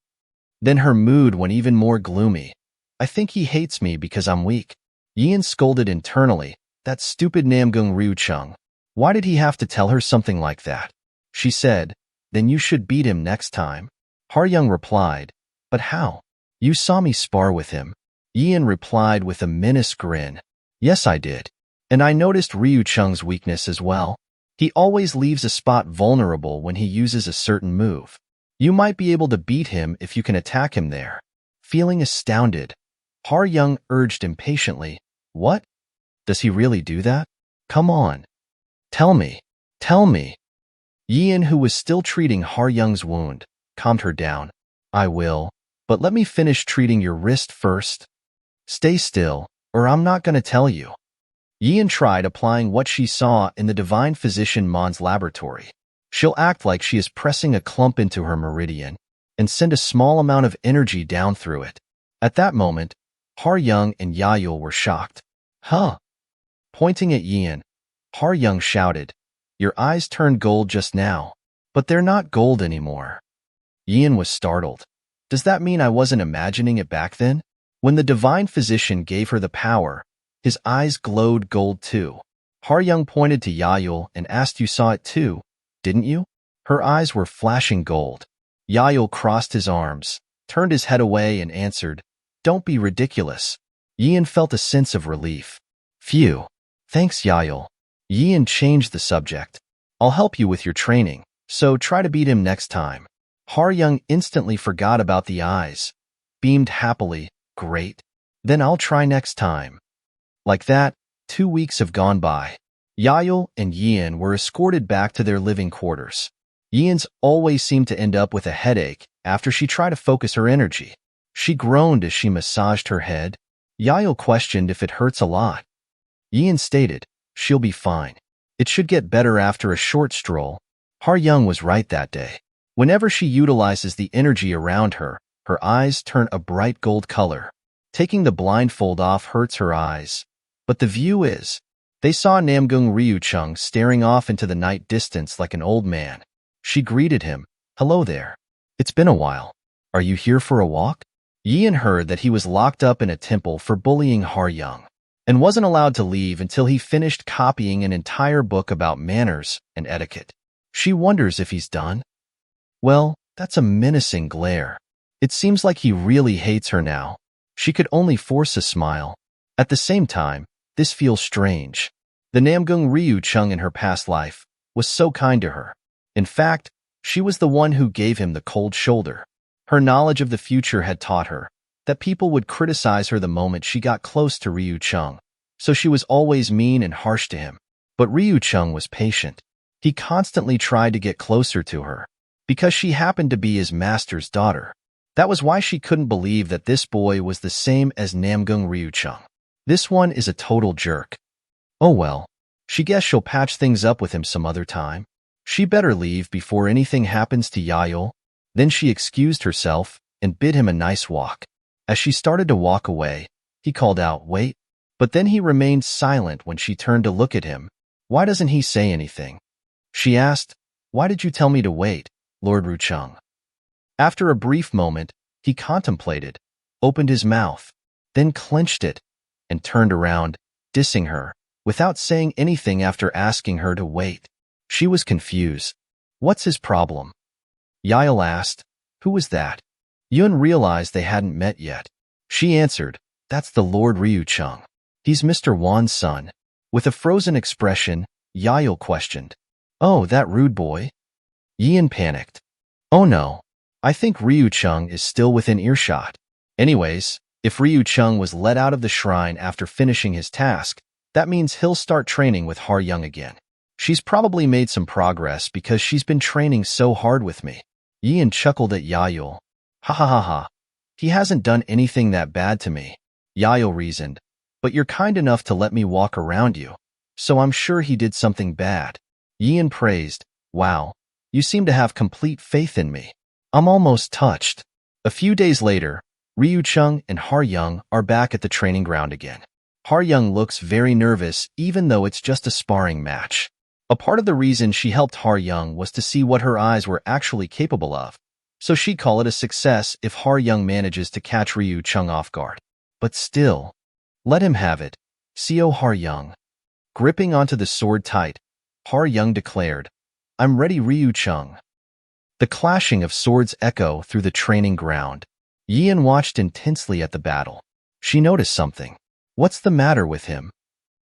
Then her mood went even more gloomy. "I think he hates me because I'm weak." Yian scolded internally, "That stupid Namgung Ryu Chung. Why did he have to tell her something like that?" She said, "Then you should beat him next time." Har Young replied, "But how? You saw me spar with him." Yian replied with a menace grin, "Yes, I did. And I noticed Ryu Chung's weakness as well. He always leaves a spot vulnerable when he uses a certain move. You might be able to beat him if you can attack him there." Feeling astounded, Har Young urged impatiently, "What? Does he really do that? Come on. Tell me. Tell me." Yian, who was still treating Har Young's wound, calmed her down. "I will, but let me finish treating your wrist first. Stay still, or I'm not going to tell you." Yian tried applying what she saw in the divine physician Mon's laboratory. She'll act like she is pressing a clump into her meridian and send a small amount of energy down through it. At that moment, Har Young and Yael were shocked. "Huh?" Pointing at Yian, Har Young shouted, "Your eyes turned gold just now, but they're not gold anymore." Yian was startled. "Does that mean I wasn't imagining it back then?" When the divine physician gave her the power, his eyes glowed gold too. Har Young pointed to Yael and asked, "You saw it too, didn't you?" Her eyes were flashing gold. Yael crossed his arms, turned his head away and answered, "Don't be ridiculous." Yian felt a sense of relief. "Phew. Thanks, Yael." Yian changed the subject. "I'll help you with your training, so try to beat him next time." Har Young instantly forgot about the eyes, beamed happily, "Great. Then I'll try next time." Like that, 2 weeks have gone by. Yael and Yian were escorted back to their living quarters. Yian's always seemed to end up with a headache after she tried to focus her energy. She groaned as she massaged her head. Yael questioned if it hurts a lot. Yian stated, she'll be fine. It should get better after a short stroll. Har Young was right that day. Whenever she utilizes the energy around her, her eyes turn a bright gold color. Taking the blindfold off hurts her eyes. But the view is. They saw Namgung Ryu Chung staring off into the night distance like an old man. She greeted him. Hello there. It's been a while. Are you here for a walk? Yian heard that he was locked up in a temple for bullying Har Young, and wasn't allowed to leave until he finished copying an entire book about manners and etiquette. She wonders if he's done. Well, that's a menacing glare. It seems like he really hates her now. She could only force a smile. At the same time, this feels strange. The Namgung Ryu Chung in her past life was so kind to her. In fact, she was the one who gave him the cold shoulder. Her knowledge of the future had taught her that people would criticize her the moment she got close to Ryu Chung, so she was always mean and harsh to him. But Ryu Chung was patient. He constantly tried to get closer to her, because she happened to be his master's daughter. That was why she couldn't believe that this boy was the same as Namgung Ryu Chung. This one is a total jerk. Oh well, she guessed she'll patch things up with him some other time. She better leave before anything happens to Yael. Then she excused herself and bid him a nice walk. As she started to walk away, he called out, "Wait." But then he remained silent when she turned to look at him. Why doesn't he say anything? She asked, "Why did you tell me to wait, Lord Ryu Chung?" After a brief moment, he contemplated, opened his mouth, then clenched it, and turned around, dissing her, without saying anything after asking her to wait. She was confused. What's his problem? Yael asked, "Who was that?" Yun realized they hadn't met yet. She answered, "That's the Lord Ryu Chung. He's Mr. Wan's son." With a frozen expression, Yael questioned, "Oh, that rude boy?" Yian panicked. "Oh no, I think Ryu Chung is still within earshot." Anyways, if Ryu Chung was let out of the shrine after finishing his task, that means he'll start training with Har Young again. She's probably made some progress because she's been training so hard with me. Yian chuckled at Yael. Ha ha ha ha. He hasn't done anything that bad to me. Yael reasoned, but you're kind enough to let me walk around you, so I'm sure he did something bad. Yian praised, "Wow, you seem to have complete faith in me. I'm almost touched." A few days later, Ryu Chung and Har Young are back at the training ground again. Har Young looks very nervous even though it's just a sparring match. A part of the reason she helped Har Young was to see what her eyes were actually capable of, so she'd call it a success if Har Young manages to catch Ryu Chung off guard. But still, let him have it. Co Har Young. Gripping onto the sword tight, Har Young declared, "I'm ready, Ryu Chung." The clashing of swords echo through the training ground. Yian watched intensely at the battle. She noticed something. What's the matter with him?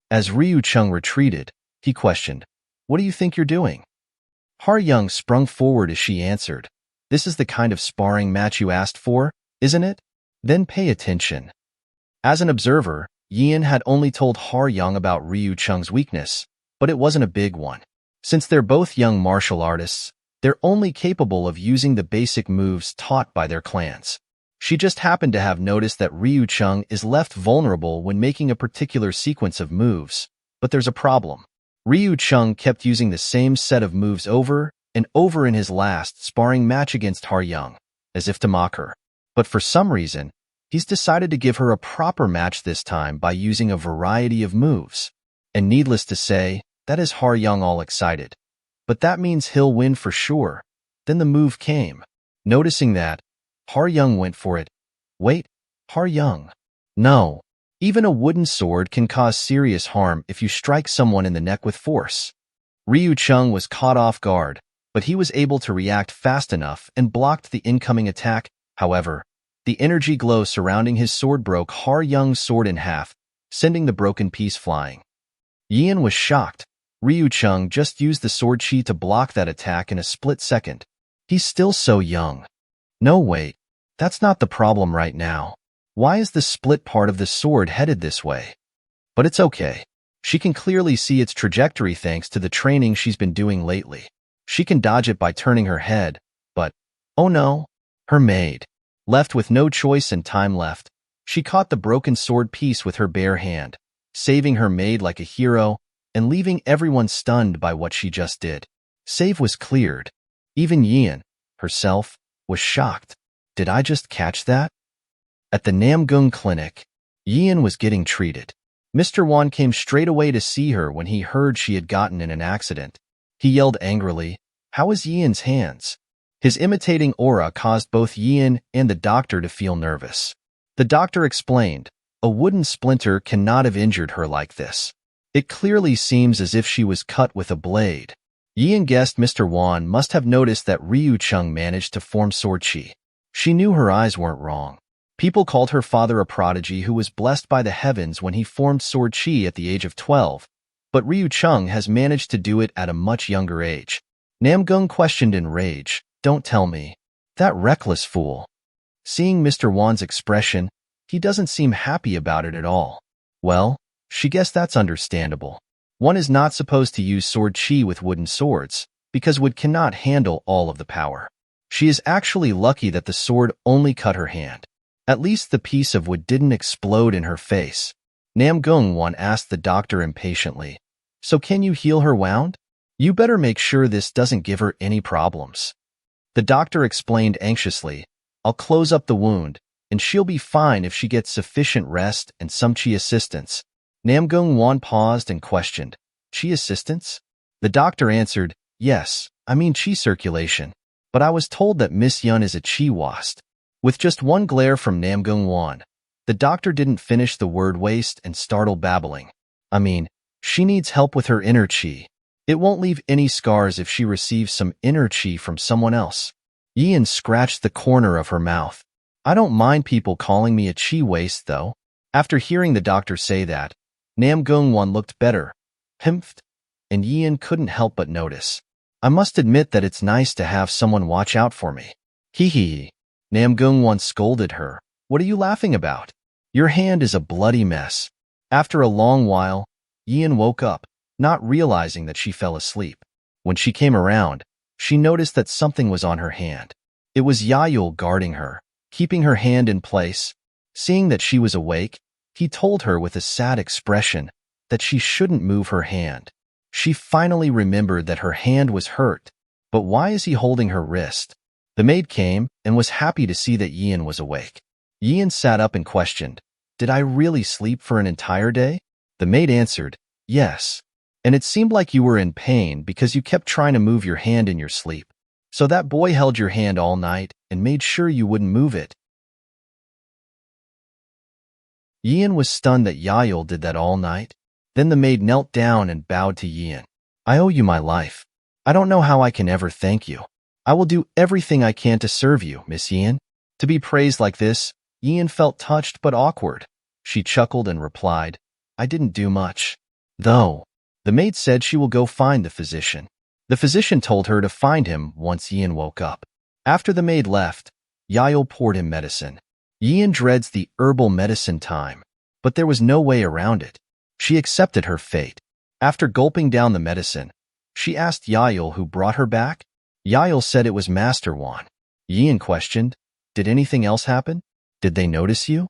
As Ryu Chung retreated, he questioned, "What do you think you're doing?" Har Young sprung forward as she answered, "This is the kind of sparring match you asked for, isn't it? Then pay attention." As an observer, Yian had only told Har Young about Ryu Chung's weakness, but it wasn't a big one. Since they're both young martial artists, they're only capable of using the basic moves taught by their clans. She just happened to have noticed that Ryu Chung is left vulnerable when making a particular sequence of moves, but there's a problem. Ryu Chung kept using the same set of moves over and over in his last sparring match against Har Young, as if to mock her. But for some reason, he's decided to give her a proper match this time by using a variety of moves. And needless to say, that is Har Young all excited. But that means he'll win for sure. Then the move came. Noticing that, Har Young went for it. Wait, Har Young. No. Even a wooden sword can cause serious harm if you strike someone in the neck with force. Ryu Chung was caught off guard, but he was able to react fast enough and blocked the incoming attack. However, the energy glow surrounding his sword broke Har Young's sword in half, sending the broken piece flying. Yian was shocked. Ryu Chung just used the sword chi to block that attack in a split second. He's still so young. No, wait. That's not the problem right now. Why is the split part of the sword headed this way? But it's okay. She can clearly see its trajectory thanks to the training she's been doing lately. She can dodge it by turning her head, but, oh no, her maid. Left with no choice and time left, She caught the broken sword piece with her bare hand, saving her maid like a hero and leaving everyone stunned by what she just did. Save was cleared. Even Yian, herself, was shocked. Did I just catch that? At the Namgung clinic, Yian was getting treated. Mr. Wan came straight away to see her when he heard she had gotten in an accident. He yelled angrily, "How is Yian's hands?" His imitating aura caused both Yian and the doctor to feel nervous. The doctor explained, "A wooden splinter cannot have injured her like this. It clearly seems as if she was cut with a blade." Yian guessed Mr. Wan must have noticed that Ryu Chung managed to form sword chi. She knew her eyes weren't wrong. People called her father a prodigy who was blessed by the heavens when he formed sword chi at the age of 12, but Ryu Chung has managed to do it at a much younger age. Namgung questioned in rage, "Don't tell me. That reckless fool." Seeing Mr. Wan's expression, he doesn't seem happy about it at all. Well, she guessed that's understandable. One is not supposed to use sword chi with wooden swords, because wood cannot handle all of the power. She is actually lucky that the sword only cut her hand. At least the piece of wood didn't explode in her face. Namgung Wan asked the doctor impatiently, "So can you heal her wound? You better make sure this doesn't give her any problems." The doctor explained anxiously, "I'll close up the wound, and she'll be fine if she gets sufficient rest and some chi assistance." Namgung Wan paused and questioned, "Chi assistance?" The doctor answered, "Yes, I mean chi circulation. But I was told that Miss Yun is a chi waste." With just one glare from Namgung Wan, the doctor didn't finish the word waste and started babbling. "I mean, she needs help with her inner chi. It won't leave any scars if she receives some inner chi from someone else." Yian scratched the corner of her mouth. "I don't mind people calling me a chi waste, though." After hearing the doctor say that, Namgung Wan looked better, himphed, and Yian couldn't help but notice. "I must admit that it's nice to have someone watch out for me." "Hee hee." Namgung Wan scolded her. "What are you laughing about? Your hand is a bloody mess." After a long while, Yian woke up, not realizing that she fell asleep. When she came around, she noticed that something was on her hand. It was Yayul guarding her, keeping her hand in place. Seeing that she was awake, he told her with a sad expression that she shouldn't move her hand. She finally remembered that her hand was hurt, but why is he holding her wrist? The maid came and was happy to see that Yian was awake. Yian sat up and questioned, "Did I really sleep for an entire day?" The maid answered, "Yes. And it seemed like you were in pain because you kept trying to move your hand in your sleep. So that boy held your hand all night and made sure you wouldn't move it." Yian was stunned that Yayul did that all night. Then the maid knelt down and bowed to Yian. "I owe you my life. I don't know how I can ever thank you. I will do everything I can to serve you, Miss Yian." To be praised like this, Yian felt touched but awkward. She chuckled and replied, "I didn't do much. Though, the maid said she will go find the physician." The physician told her to find him once Yian woke up. After the maid left, Yayul poured him medicine. Yian dreads the herbal medicine time, but there was no way around it. She accepted her fate. After gulping down the medicine, she asked Yayul who brought her back. Yayul said it was Master Wan. Yian questioned, "Did anything else happen? Did they notice you?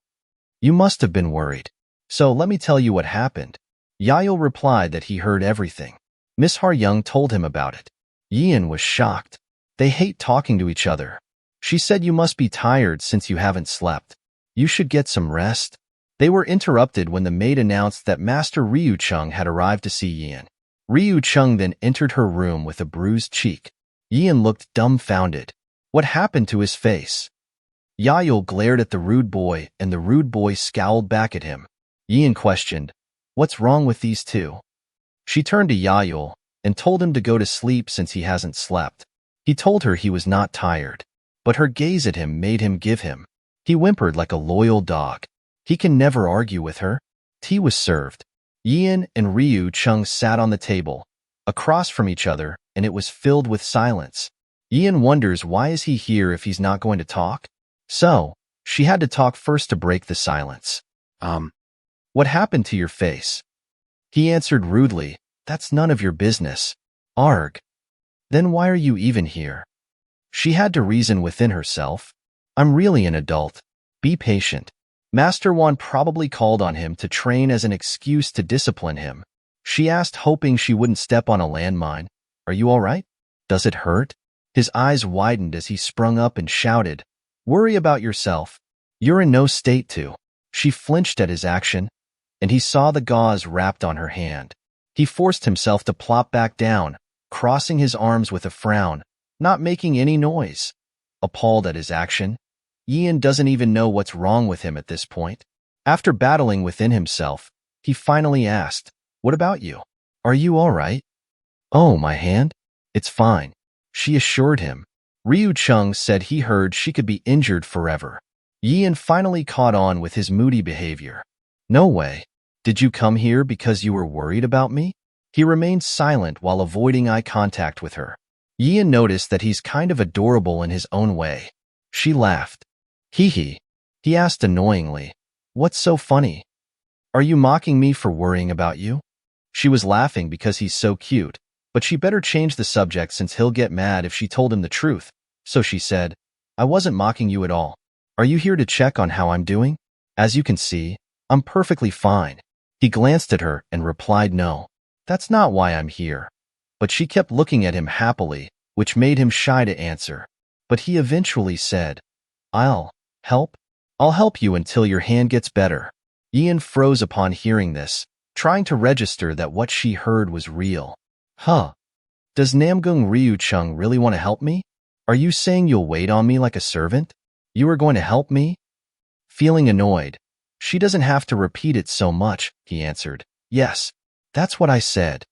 You must have been worried. So let me tell you what happened." Yayul replied that he heard everything. Miss Har Young told him about it. Yian was shocked. They hate talking to each other. She said, "You must be tired since you haven't slept. You should get some rest." They were interrupted when the maid announced that Master Ryu Chung had arrived to see Yian. Ryu Chung then entered her room with a bruised cheek. Yian looked dumbfounded. What happened to his face? Yayul glared at the rude boy, and the rude boy scowled back at him. Yian questioned, "What's wrong with these two?" She turned to Yayul and told him to go to sleep since he hasn't slept. He told her he was not tired, but her gaze at him made him give him. He whimpered like a loyal dog. He can never argue with her. Tea was served. Yian and Ryu Chung sat on the table, across from each other, and it was filled with silence. Yian wonders why is he here if he's not going to talk? So, she had to talk first to break the silence. What happened to your face?" He answered rudely, "That's none of your business." Arg. "Then why are you even here?" She had to reason within herself. "I'm really an adult. Be patient." Master Wan probably called on him to train as an excuse to discipline him. She asked, hoping she wouldn't step on a landmine. Are you all right? Does it hurt? His eyes widened as he sprung up and shouted, Worry about yourself. You're in no state to. She flinched at his action, and he saw the gauze wrapped on her hand. He forced himself to plop back down, crossing his arms with a frown, not making any noise. Appalled at his action, Ian doesn't even know what's wrong with him at this point. After battling within himself, he finally asked, What about you? Are you all right? Oh, my hand? It's fine, she assured him. Ryu Chung said he heard she could be injured forever. Ian finally caught on with his moody behavior. No way. Did you come here because you were worried about me? He remained silent while avoiding eye contact with her. Ian noticed that he's kind of adorable in his own way. She laughed. Hee hee. He asked annoyingly, What's so funny? Are you mocking me for worrying about you? She was laughing because he's so cute, but she better change the subject since he'll get mad if she told him the truth. So she said, I wasn't mocking you at all. Are you here to check on how I'm doing? As you can see, I'm perfectly fine. He glanced at her and replied, No, that's not why I'm here. But she kept looking at him happily, which made him shy to answer. But he eventually said, I'll help you until your hand gets better. Ian froze upon hearing this, trying to register that what she heard was real. Huh. Does Namgung Ryu Chung really want to help me? Are you saying you'll wait on me like a servant? You are going to help me? Feeling annoyed, she doesn't have to repeat it so much, he answered. Yes, that's what I said.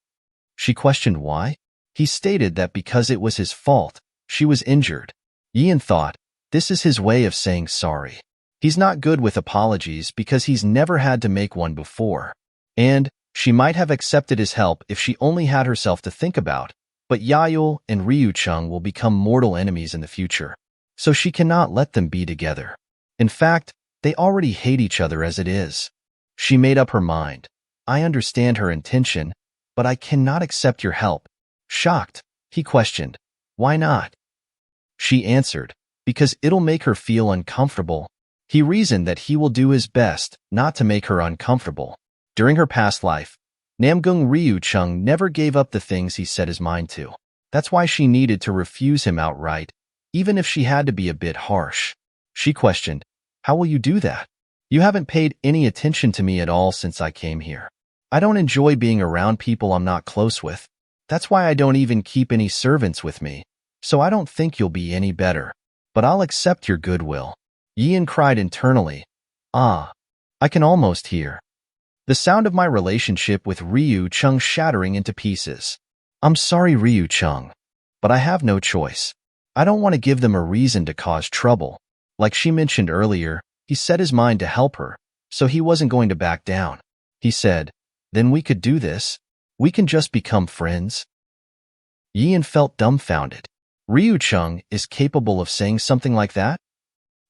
She questioned why. He stated that because it was his fault, she was injured. Ian thought, this is his way of saying sorry. He's not good with apologies because he's never had to make one before. And she might have accepted his help if she only had herself to think about, but Yayul and Ryu Chung will become mortal enemies in the future, so she cannot let them be together. In fact, they already hate each other as it is. She made up her mind. I understand her intention, but I cannot accept your help. Shocked, he questioned, Why not? She answered, Because it'll make her feel uncomfortable. He reasoned that he will do his best not to make her uncomfortable. During her past life, Namgung Ryu Chung never gave up the things he set his mind to. That's why she needed to refuse him outright, even if she had to be a bit harsh. She questioned, How will you do that? You haven't paid any attention to me at all since I came here. I don't enjoy being around people I'm not close with. That's why I don't even keep any servants with me, so I don't think you'll be any better. But I'll accept your goodwill. Ian cried internally. Ah, I can almost hear the sound of my relationship with Ryu Chung shattering into pieces. I'm sorry, Ryu Chung, but I have no choice. I don't want to give them a reason to cause trouble. Like she mentioned earlier, he set his mind to help her, so he wasn't going to back down. He said, Then we could do this. We can just become friends. Ian felt dumbfounded. Ryu Chung is capable of saying something like that?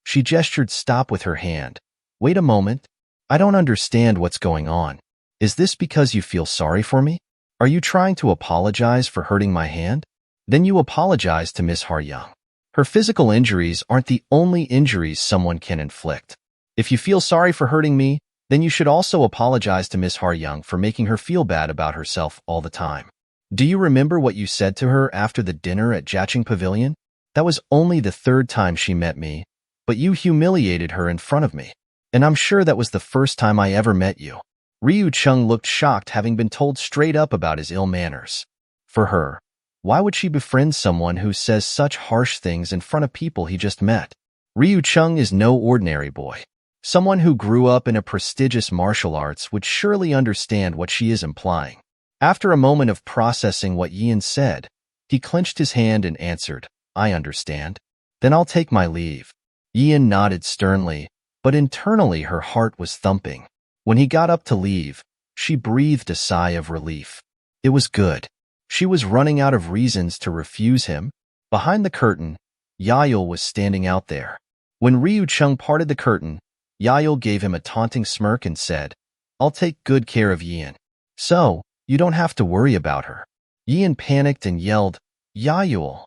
She gestured stop with her hand. Wait a moment. I don't understand what's going on. Is this because you feel sorry for me? Are you trying to apologize for hurting my hand? Then you apologize to Miss Har Young. Her physical injuries aren't the only injuries someone can inflict. If you feel sorry for hurting me, then you should also apologize to Miss Har Young for making her feel bad about herself all the time. Do you remember what you said to her after the dinner at Jiaqing Pavilion? That was only the third time she met me, but you humiliated her in front of me. And I'm sure that was the first time I ever met you. Ryu Chung looked shocked, having been told straight up about his ill manners. For her, why would she befriend someone who says such harsh things in front of people he just met? Ryu Chung is no ordinary boy. Someone who grew up in a prestigious martial arts would surely understand what she is implying. After a moment of processing what Ian said, he clenched his hand and answered, I understand. Then I'll take my leave. Ian nodded sternly, but internally her heart was thumping. When he got up to leave, she breathed a sigh of relief. It was good. She was running out of reasons to refuse him. Behind the curtain, Yayul was standing out there. When Ryu Chung parted the curtain, Yayul gave him a taunting smirk and said, I'll take good care of Ian. So, you don't have to worry about her. Ian panicked and yelled, Yayul,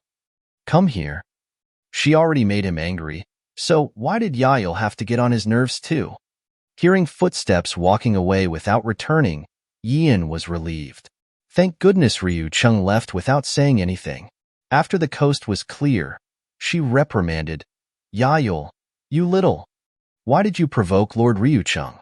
come here. She already made him angry, so why did Yayul have to get on his nerves too? Hearing footsteps walking away without returning, Yian was relieved. Thank goodness Ryu Chung left without saying anything. After the coast was clear, she reprimanded, Yael, you little. Why did you provoke Lord Ryu Chung?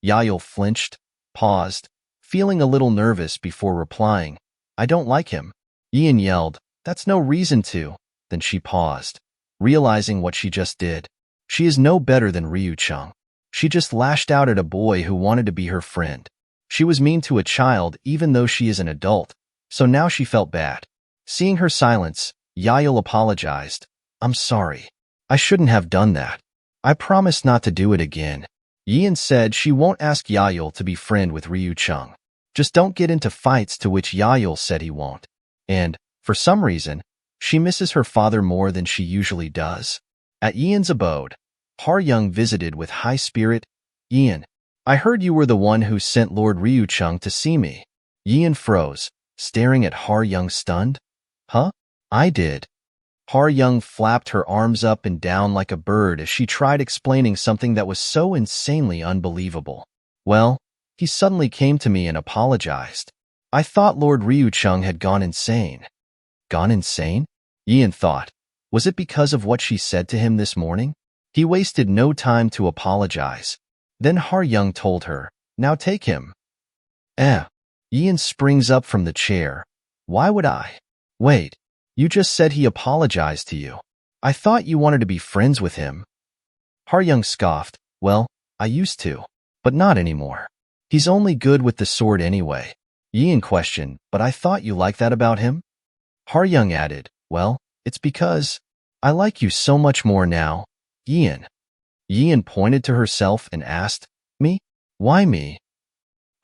Yael flinched, paused, feeling a little nervous before replying, I don't like him. Yian yelled, that's no reason to. Then she paused, realizing what she just did. She is no better than Ryu Chung. She just lashed out at a boy who wanted to be her friend. She was mean to a child even though she is an adult, so now she felt bad. Seeing her silence, Yael apologized. I'm sorry. I shouldn't have done that. I promise not to do it again. Yian said she won't ask Yael to be friend with Ryu Chung. Just don't get into fights, to which Yael said he won't. And, for some reason, she misses her father more than she usually does. At Yian's abode, Har Young visited with high spirit. Yian, I heard you were the one who sent Lord Ryu Chung to see me. Yian froze, staring at Har Young stunned. Huh? I did. Har Young flapped her arms up and down like a bird as she tried explaining something that was so insanely unbelievable. Well, he suddenly came to me and apologized. I thought Lord Ryu Chung had gone insane. Gone insane? Yian thought. Was it because of what she said to him this morning? He wasted no time to apologize. Then Har Young told her, now take him. Yian springs up from the chair. Why would I? Wait, you just said he apologized to you. I thought you wanted to be friends with him. Har Young scoffed. Well, I used to, but not anymore. He's only good with the sword anyway. Yian questioned, but I thought you liked that about him? Har Young added, well, it's because I like you so much more now, Yian. Yian pointed to herself and asked, me? Why me?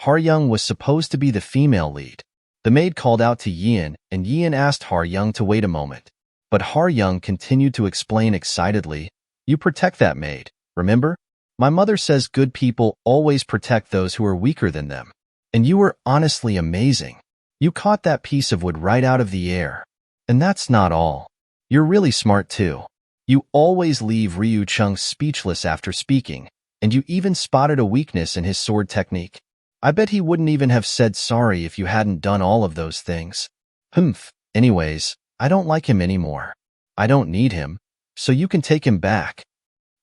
Har Young was supposed to be the female lead. The maid called out to Yian, and Yian asked Har Young to wait a moment. But Har Young continued to explain excitedly, you protect that maid, remember? My mother says good people always protect those who are weaker than them. And you were honestly amazing. You caught that piece of wood right out of the air. And that's not all. You're really smart too. You always leave Ryu Chung speechless after speaking, and you even spotted a weakness in his sword technique. I bet he wouldn't even have said sorry if you hadn't done all of those things. Humph. Anyways, I don't like him anymore. I don't need him, so you can take him back.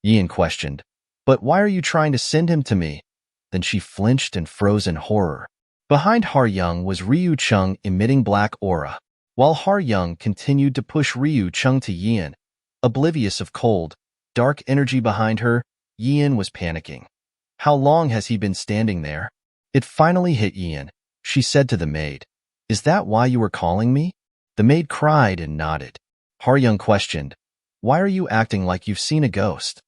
Yian questioned, but why are you trying to send him to me? Then she flinched and froze in horror. Behind Har Young was Ryu Chung emitting black aura, while Har Young continued to push Ryu Chung to Yian. Oblivious of cold, dark energy behind her, Yian was panicking. How long has he been standing there? It finally hit Yian. She said to the maid, is that why you were calling me? The maid cried and nodded. Har Young questioned, why are you acting like you've seen a ghost?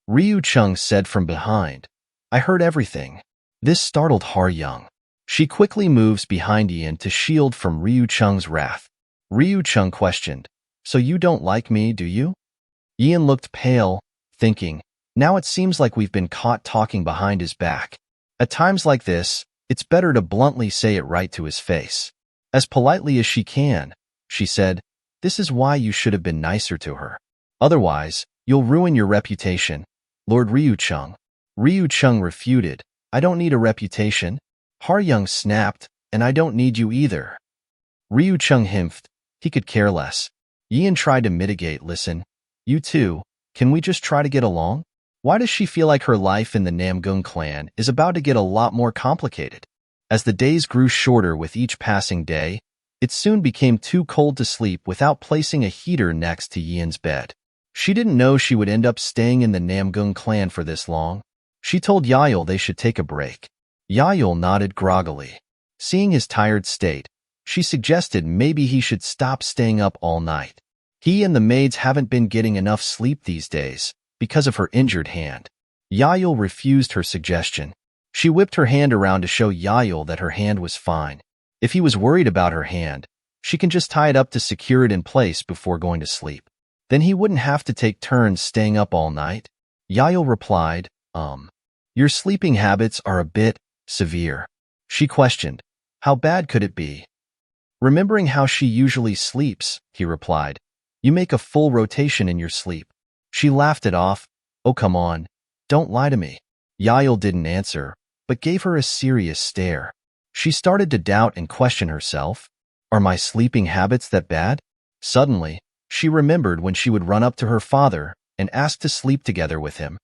Ryu Chung said from behind, I heard everything. This startled Har Young. She quickly moves behind Yian to shield from Ryu Chung's wrath. Ryu Chung questioned, so you don't like me, do you? Yian looked pale, thinking, now it seems like we've been caught talking behind his back. At times like this, it's better to bluntly say it right to his face. As politely as she can, she said, this is why you should have been nicer to her. Otherwise, you'll ruin your reputation. Lord Ryu Chung. Ryu Chung refuted, I don't need a reputation. Har Young snapped, and I don't need you either. Ryu Chung himphed, he could care less. Yian tried to mitigate, listen, you two, can we just try to get along? Why does she feel like her life in the Namgung clan is about to get a lot more complicated? As the days grew shorter with each passing day, it soon became too cold to sleep without placing a heater next to Yian's bed. She didn't know she would end up staying in the Namgung clan for this long. She told Yael they should take a break. Yael nodded groggily. Seeing his tired state, she suggested maybe he should stop staying up all night. He and the maids haven't been getting enough sleep these days because of her injured hand. Yael refused her suggestion. She whipped her hand around to show Yael that her hand was fine. If he was worried about her hand, she can just tie it up to secure it in place before going to sleep. Then he wouldn't have to take turns staying up all night. Yael replied, your sleeping habits are a bit severe. She questioned, how bad could it be? Remembering how she usually sleeps, he replied, you make a full rotation in your sleep. She laughed it off. Oh, come on. Don't lie to me. Yael didn't answer, but gave her a serious stare. She started to doubt and question herself. Are my sleeping habits that bad? Suddenly, she remembered when she would run up to her father and ask to sleep together with him.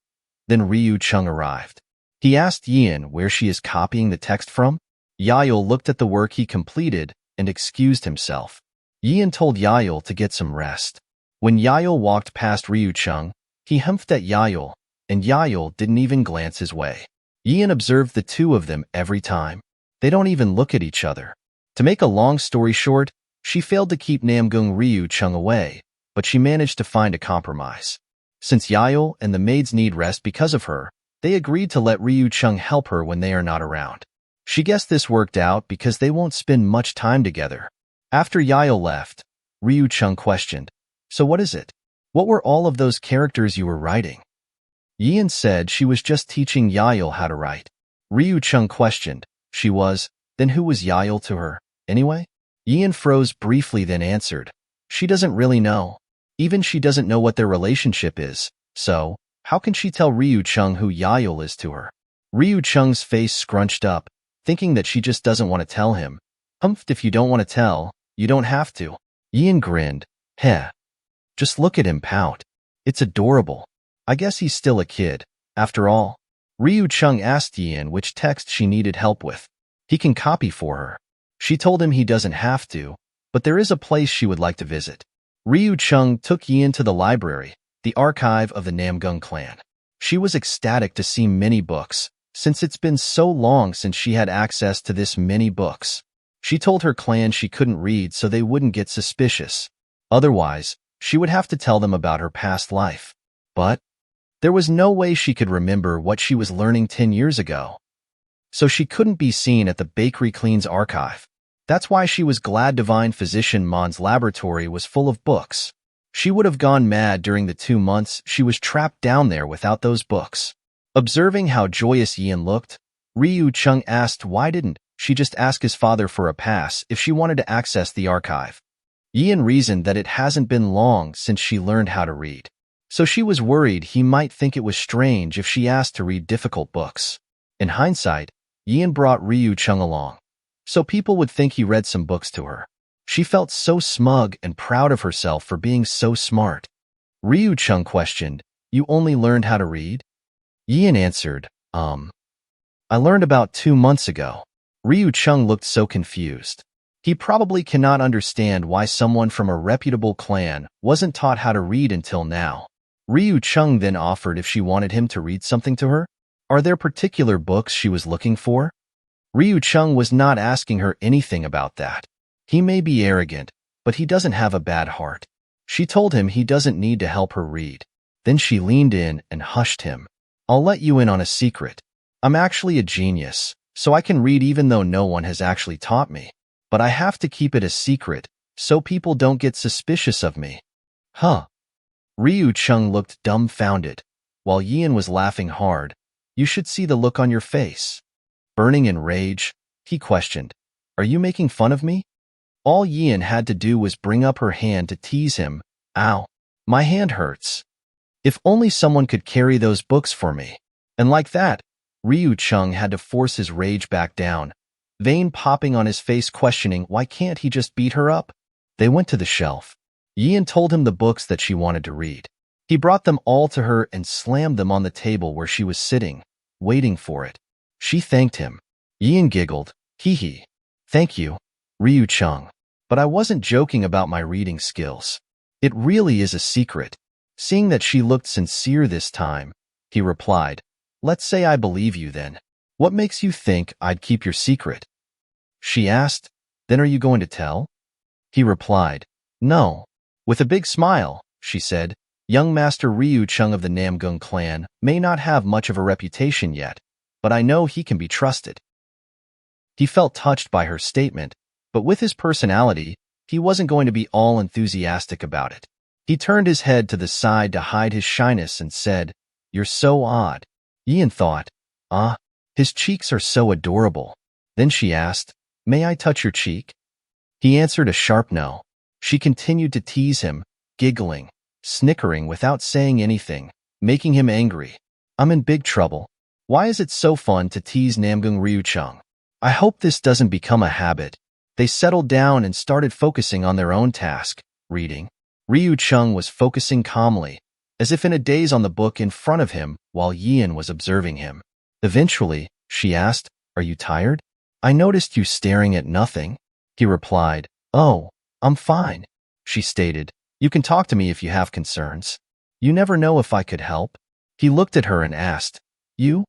Then Ryu Chung arrived. He asked Yin where she is copying the text from. Yael looked at the work he completed and excused himself. Yin told Yael to get some rest. When Yael walked past Ryu Chung, he humphed at Yael, and Yael didn't even glance his way. Yin observed the two of them every time. They don't even look at each other. To make a long story short, she failed to keep Namgung Ryu Chung away, but she managed to find a compromise. Since Yael and the maids need rest because of her, they agreed to let Ryu Chung help her when they are not around. She guessed this worked out because they won't spend much time together. After Yael left, Ryu Chung questioned, "So what is it? What were all of those characters you were writing?" Yin said she was just teaching Yael how to write. Ryu Chung questioned, "She was? Then who was Yael to her, anyway?" Yin froze briefly then answered, "She doesn't really know. Even she doesn't know what their relationship is, so how can she tell Ryu Chung who Yael is to her?" Ryu Chung's face scrunched up, thinking that she just doesn't want to tell him. "Humph, if you don't want to tell, you don't have to." Yin grinned, "Heh. Just look at him pout. It's adorable. I guess he's still a kid, after all." Ryu Chung asked Yin which text she needed help with. He can copy for her. She told him he doesn't have to, but there is a place she would like to visit. Ryu Chung took Yin to the library, the archive of the Namgung clan. She was ecstatic to see many books, since it's been so long since she had access to this many books. She told her clan she couldn't read so they wouldn't get suspicious. Otherwise, she would have to tell them about her past life. But there was no way she could remember what she was learning 10 years ago. So she couldn't be seen at the bakery clean's archive. That's why she was glad divine physician Mon's laboratory was full of books. She would have gone mad during the 2 months she was trapped down there without those books. Observing how joyous Yin looked, Ryu Chung asked why didn't she just ask his father for a pass if she wanted to access the archive. Yin reasoned that it hasn't been long since she learned how to read. So she was worried he might think it was strange if she asked to read difficult books. In hindsight, Yin brought Ryu Chung along, so people would think he read some books to her. She felt so smug and proud of herself for being so smart. Ryu Chung questioned, "You only learned how to read?" Yin answered, I learned about 2 months ago." Ryu Chung looked so confused. He probably cannot understand why someone from a reputable clan wasn't taught how to read until now. Ryu Chung then offered if she wanted him to read something to her. Are there particular books she was looking for? Ryu Chung was not asking her anything about that. He may be arrogant, but he doesn't have a bad heart. She told him he doesn't need to help her read. Then she leaned in and hushed him. "I'll let you in on a secret. I'm actually a genius, so I can read even though no one has actually taught me. But I have to keep it a secret, so people don't get suspicious of me." Huh? Ryu Chung looked dumbfounded, while Yin was laughing hard. "You should see the look on your face." Burning in rage, he questioned, "Are you making fun of me?" All Yin had to do was bring up her hand to tease him. "Ow, my hand hurts. If only someone could carry those books for me." And like that, Ryu Chung had to force his rage back down, vein popping on his face questioning why can't he just beat her up? They went to the shelf. Yin told him the books that she wanted to read. He brought them all to her and slammed them on the table where she was sitting, waiting for it. She thanked him. Yin giggled, "Hee hee. Thank you, Ryu Chung. But I wasn't joking about my reading skills. It really is a secret." Seeing that she looked sincere this time, he replied, "Let's say I believe you then. What makes you think I'd keep your secret?" She asked, "Then are you going to tell?" He replied, "No." With a big smile, she said, "Young Master Ryu Chung of the Namgung clan may not have much of a reputation yet, but I know he can be trusted." He felt touched by her statement, but with his personality, he wasn't going to be all enthusiastic about it. He turned his head to the side to hide his shyness and said, "You're so odd." Yin thought, his cheeks are so adorable. Then she asked, "May I touch your cheek?" He answered a sharp no. She continued to tease him, giggling, snickering without saying anything, making him angry. "I'm in big trouble. Why is it so fun to tease Namgung Ryu Chung? I hope this doesn't become a habit. They settled down and started focusing on their own task, reading. Ryu Chung was focusing calmly, as if in a daze on the book in front of him while Yian was observing him. Eventually, she asked, "Are you tired?" "I noticed you staring at nothing." He replied, "Oh, I'm fine." She stated, "You can talk to me if you have concerns. You never know if I could help." He looked at her and asked, "You?"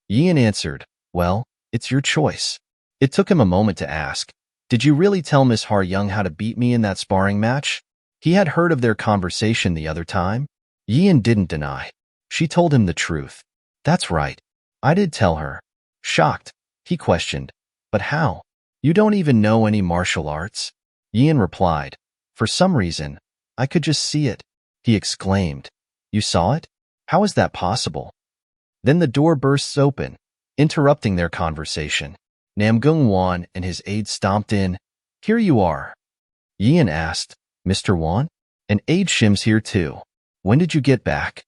Yian answered, "Well, it's your choice." It took him a moment to ask, "Did you really tell Miss Har Young how to beat me in that sparring match?" He had heard of their conversation the other time. Yian didn't deny. She told him the truth. "That's right. I did tell her." Shocked, he questioned, "But how? You don't even know any martial arts?" Yian replied, "For some reason, I could just see it." He exclaimed, "You saw it? How is that possible?" Then the door bursts open, interrupting their conversation. Namgung and his aide stomped in. "Here you are." Yian asked, "Mr. Wan? And aide Shim's here too. When did you get back?"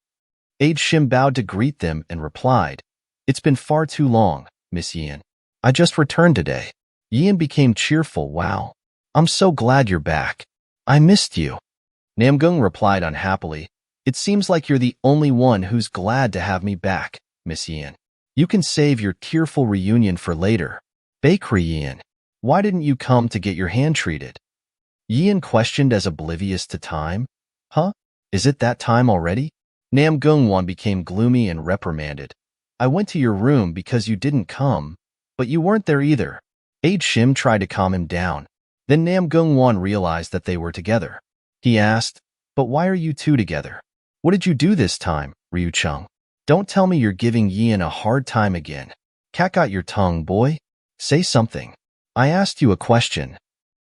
Aide Shim bowed to greet them and replied, "It's been far too long, Miss Yian. I just returned today." Yian became cheerful. "Wow. I'm so glad you're back. I missed you." Namgung replied unhappily, "It seems like you're the only one who's glad to have me back, Miss Yian. You can save your tearful reunion for later." "Bakery Yian, why didn't you come to get your hand treated?" Yian questioned as oblivious to time. "Huh? Is it that time already?" Namgung became gloomy and reprimanded. "I went to your room because you didn't come, but you weren't there either." Aide Shim tried to calm him down. Then Namgung realized that they were together. He asked, "But why are you two together? What did you do this time, Ryu Chung? Don't tell me you're giving Yian a hard time again. Cat got your tongue, boy. Say something. I asked you a question."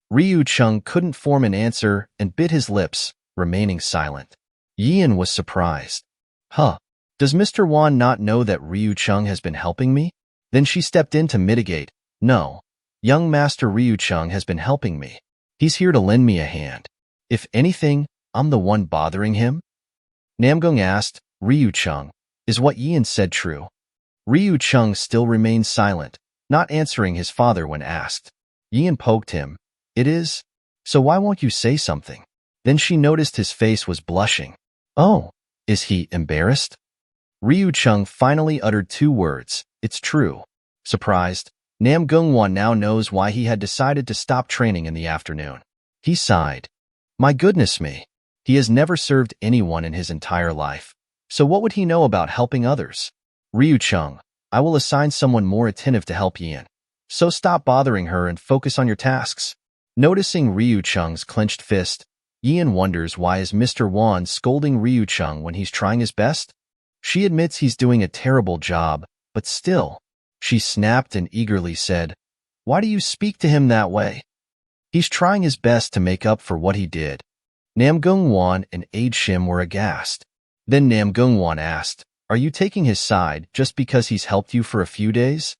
Ryu Chung couldn't form an answer and bit his lips, remaining silent. Yian was surprised. "Huh? Does Mr. Wan not know that Ryu Chung has been helping me?" Then she stepped in to mitigate. "No. Young Master Ryu Chung has been helping me. He's here to lend me a hand. If anything, I'm the one bothering him." Namgung asked, "Ryu Chung, is what Yian said true?" Ryu Chung still remained silent, not answering his father when asked. Yian poked him. "It is? So why won't you say something?" Then she noticed his face was blushing. "Oh, is he embarrassed?" Ryu Chung finally uttered two words, "It's true." Surprised, Namgung now knows why he had decided to stop training in the afternoon. He sighed. My goodness me. He has never served anyone in his entire life. So what would he know about helping others? "Ryu Chung, I will assign someone more attentive to help Yian. So stop bothering her and focus on your tasks." Noticing Ryu Chung's clenched fist, Yian wonders why is Mr. Wan scolding Ryu Chung when he's trying his best? She admits he's doing a terrible job, but still. She snapped and eagerly said, "Why do you speak to him that way? He's trying his best to make up for what he did." Namgung and Aide Shim were aghast. Then Namgung asked, "Are you taking his side just because he's helped you for a few days?"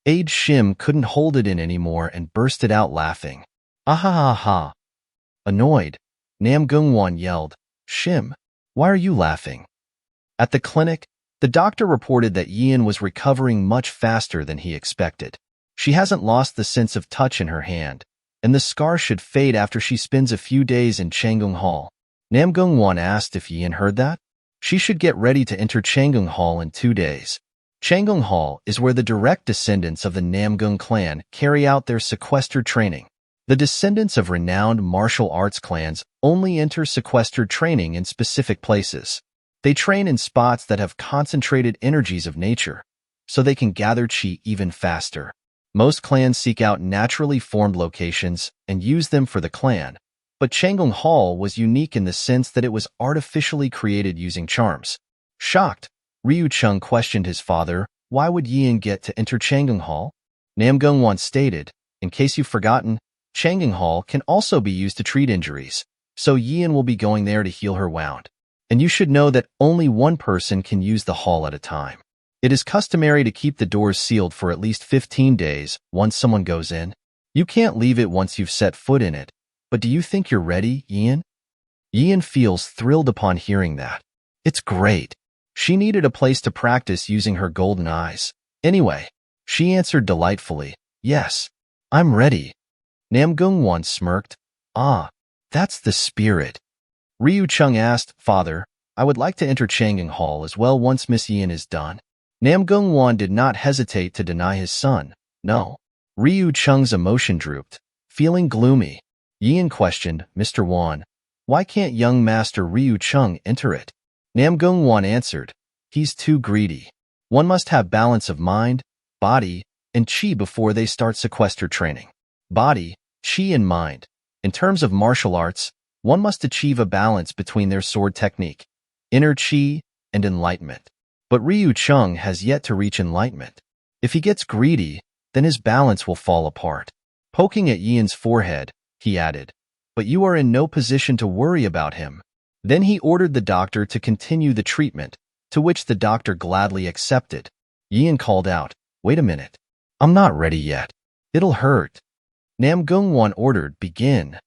Aide Shim couldn't hold it in anymore and bursted out laughing. "Ah ha ha ha." Annoyed, Namgung yelled, "Shim, why are you laughing?" At the clinic, the doctor reported that Yian was recovering much faster than he expected. She hasn't lost the sense of touch in her hand, and the scar should fade after she spends a few days in Chenung Hall. Namgung asked if Yian heard that. She should get ready to enter Chenung Hall in 2 days. Chenung Hall is where the direct descendants of the Namgung clan carry out their sequestered training. The descendants of renowned martial arts clans only enter sequestered training in specific places. They train in spots that have concentrated energies of nature, so they can gather chi even faster. Most clans seek out naturally formed locations and use them for the clan, but Chenung Hall was unique in the sense that it was artificially created using charms. Shocked, Ryu Chung questioned his father, "Why would Yian get to enter Chenung Hall?" Namgung stated, "In case you've forgotten, Chenung Hall can also be used to treat injuries, so Yian will be going there to heal her wound. And you should know that only one person can use the hall at a time. It is customary to keep the doors sealed for at least 15 days once someone goes in. You can't leave it once you've set foot in it. But do you think you're ready, Yian?" Yian feels thrilled upon hearing that. It's great. She needed a place to practice using her golden eyes. Anyway, she answered delightfully, "Yes, I'm ready." Namgung once smirked. "Ah, that's the spirit." Ryu Chung asked, "Father, I would like to enter Chang'an Hall as well once Miss Yin is done." Namgung Wan did not hesitate to deny his son. "No." Ryu Chung's emotion drooped, feeling gloomy. Yin questioned, "Mr. Wan, why can't young Master Ryu Chung enter it?" Namgung Wan answered, "He's too greedy. One must have balance of mind, body, and chi before they start sequester training. Body, chi, and mind. In terms of martial arts, one must achieve a balance between their sword technique, inner chi, and enlightenment. But Ryu Chung has yet to reach enlightenment. If he gets greedy, then his balance will fall apart." Poking at Yin's forehead, he added, "But you are in no position to worry about him." Then he ordered the doctor to continue the treatment, to which the doctor gladly accepted. Yin called out, "Wait a minute. I'm not ready yet. It'll hurt." Namgung Wan ordered, "Begin."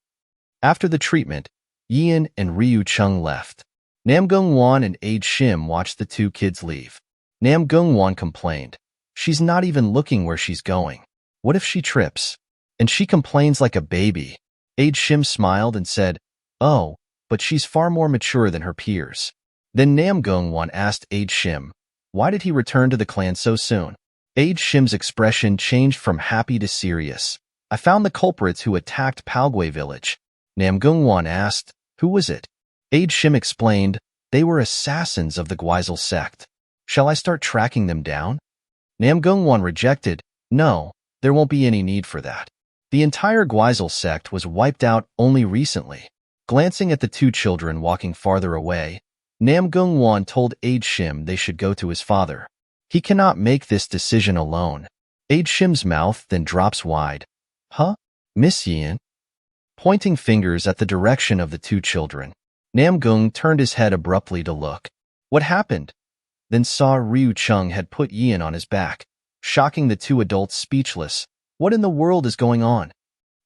After the treatment, Yin and Ryu Chung left. Namgung Wan and Ade Shim watched the two kids leave. Namgung Wan complained, "She's not even looking where she's going. What if she trips? And she complains like a baby." Ade Shim smiled and said, "Oh, but she's far more mature than her peers." Then Namgung Wan asked Ade Shim, "Why did he return to the clan so soon?" Ade Shim's expression changed from happy to serious. "I found the culprits who attacked Palgui village." Namgung Wan asked, "Who was it?" Ade Shim explained, "They were assassins of the Guizal sect. Shall I start tracking them down?" Namgung Wan rejected, "No, there won't be any need for that. The entire Guizal sect was wiped out only recently." Glancing at the two children walking farther away, Namgung Wan told Ade Shim they should go to his father. He cannot make this decision alone. Ade Shim's mouth then drops wide. "Huh? Miss Yin?" Pointing fingers at the direction of the two children, Namgung turned his head abruptly to look. "What happened?" Then saw Ryu Chung had put Yin on his back, shocking the two adults speechless. What in the world is going on?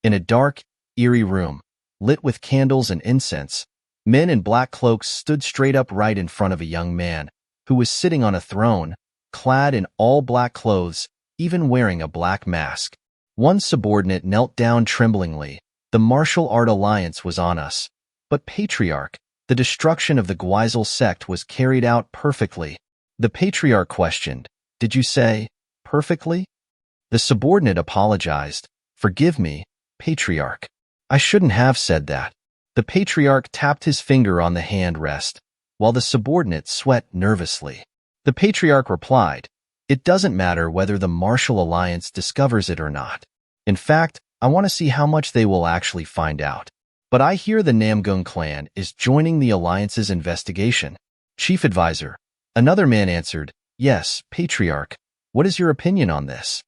In a dark, eerie room, lit with candles and incense, men in black cloaks stood straight up right in front of a young man, who was sitting on a throne, clad in all black clothes, even wearing a black mask. One subordinate knelt down tremblingly. "The martial art alliance was on us. But Patriarch, the destruction of the Guizal sect was carried out perfectly." The Patriarch questioned, "Did you say, perfectly?" The subordinate apologized, "Forgive me, Patriarch. I shouldn't have said that." The Patriarch tapped his finger on the hand rest, while the subordinate sweat nervously. The Patriarch replied, "It doesn't matter whether the martial alliance discovers it or not. In fact, I want to see how much they will actually find out. But I hear the Namgung clan is joining the alliance's investigation." Chief Advisor. Another man answered, "Yes, Patriarch. What is your opinion on this?"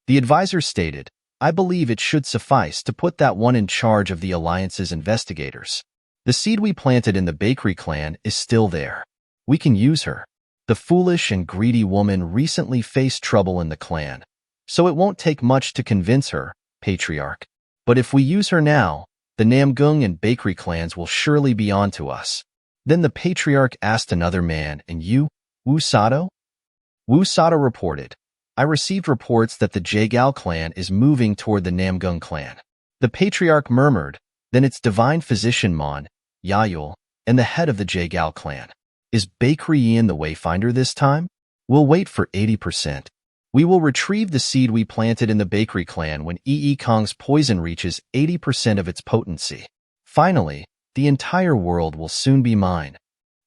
The advisor stated, "I believe it should suffice to put that one in charge of the alliance's investigators. The seed we planted in the bakery clan is still there. We can use her. The foolish and greedy woman recently faced trouble in the clan, so it won't take much to convince her, Patriarch. But if we use her now, the Namgung and bakery clans will surely be on to us." Then the Patriarch asked another man, "And you, Wu Sato?" Wu Sato reported, "I received reports that the Jagal clan is moving toward the Namgung clan." The Patriarch murmured, "Then it's divine physician Mon, Yayul, and the head of the Jagal clan. Is Bakery Yin the Wayfinder this time? We'll wait for 80%. We will retrieve the seed we planted in the bakery clan when Yi Kong's poison reaches 80% of its potency. Finally, the entire world will soon be mine."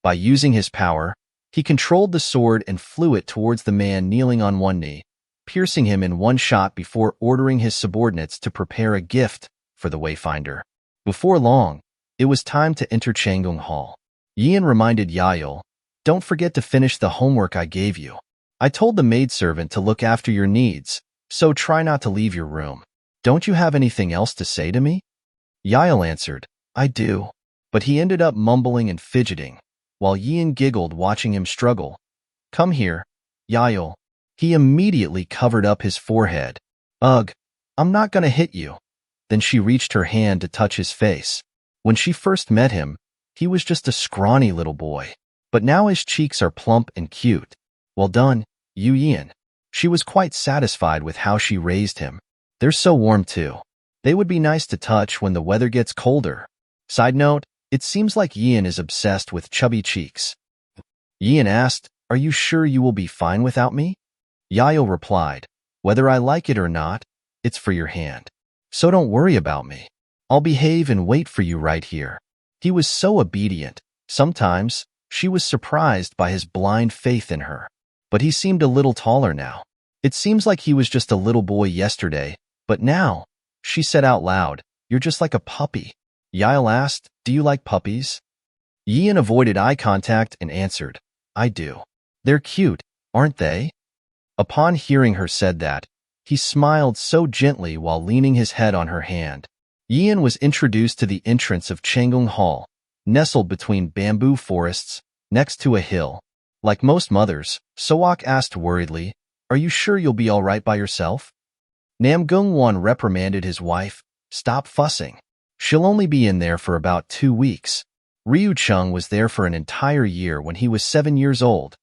By using his power, he controlled the sword and flew it towards the man kneeling on one knee, piercing him in one shot before ordering his subordinates to prepare a gift for the Wayfinder. Before long, it was time to enter Chang'an Hall. Yin reminded Yayul, "Don't forget to finish the homework I gave you. I told the maidservant to look after your needs, so try not to leave your room. Don't you have anything else to say to me?" Yayul answered, "I do." But he ended up mumbling and fidgeting, while Yin giggled watching him struggle. "Come here, Yayul." He immediately covered up his forehead. "Ugh, I'm not gonna hit you." Then she reached her hand to touch his face. When she first met him, he was just a scrawny little boy. But now his cheeks are plump and cute. Well done, Yu. She was quite satisfied with how she raised him. They're so warm too. They would be nice to touch when the weather gets colder. Side note, it seems like Yin is obsessed with chubby cheeks. Yin asked, "Are you sure you will be fine without me?" Yayo replied, "Whether I like it or not, it's for your hand. So don't worry about me. I'll behave and wait for you right here." He was so obedient. Sometimes, she was surprised by his blind faith in her. But he seemed a little taller now. It seems like he was just a little boy yesterday, but now, she said out loud, "You're just like a puppy." Yael asked, "Do you like puppies?" Yin avoided eye contact and answered, "I do. They're cute, aren't they?" Upon hearing her said that, he smiled so gently while leaning his head on her hand. Yin was introduced to the entrance of Chenung Hall, nestled between bamboo forests, next to a hill. Like most mothers, Sowak asked worriedly, "Are you sure you'll be all right by yourself?" Namgung reprimanded his wife, "Stop fussing. She'll only be in there for about 2 weeks. Ryu Chung was there for an entire year when he was 7 years old."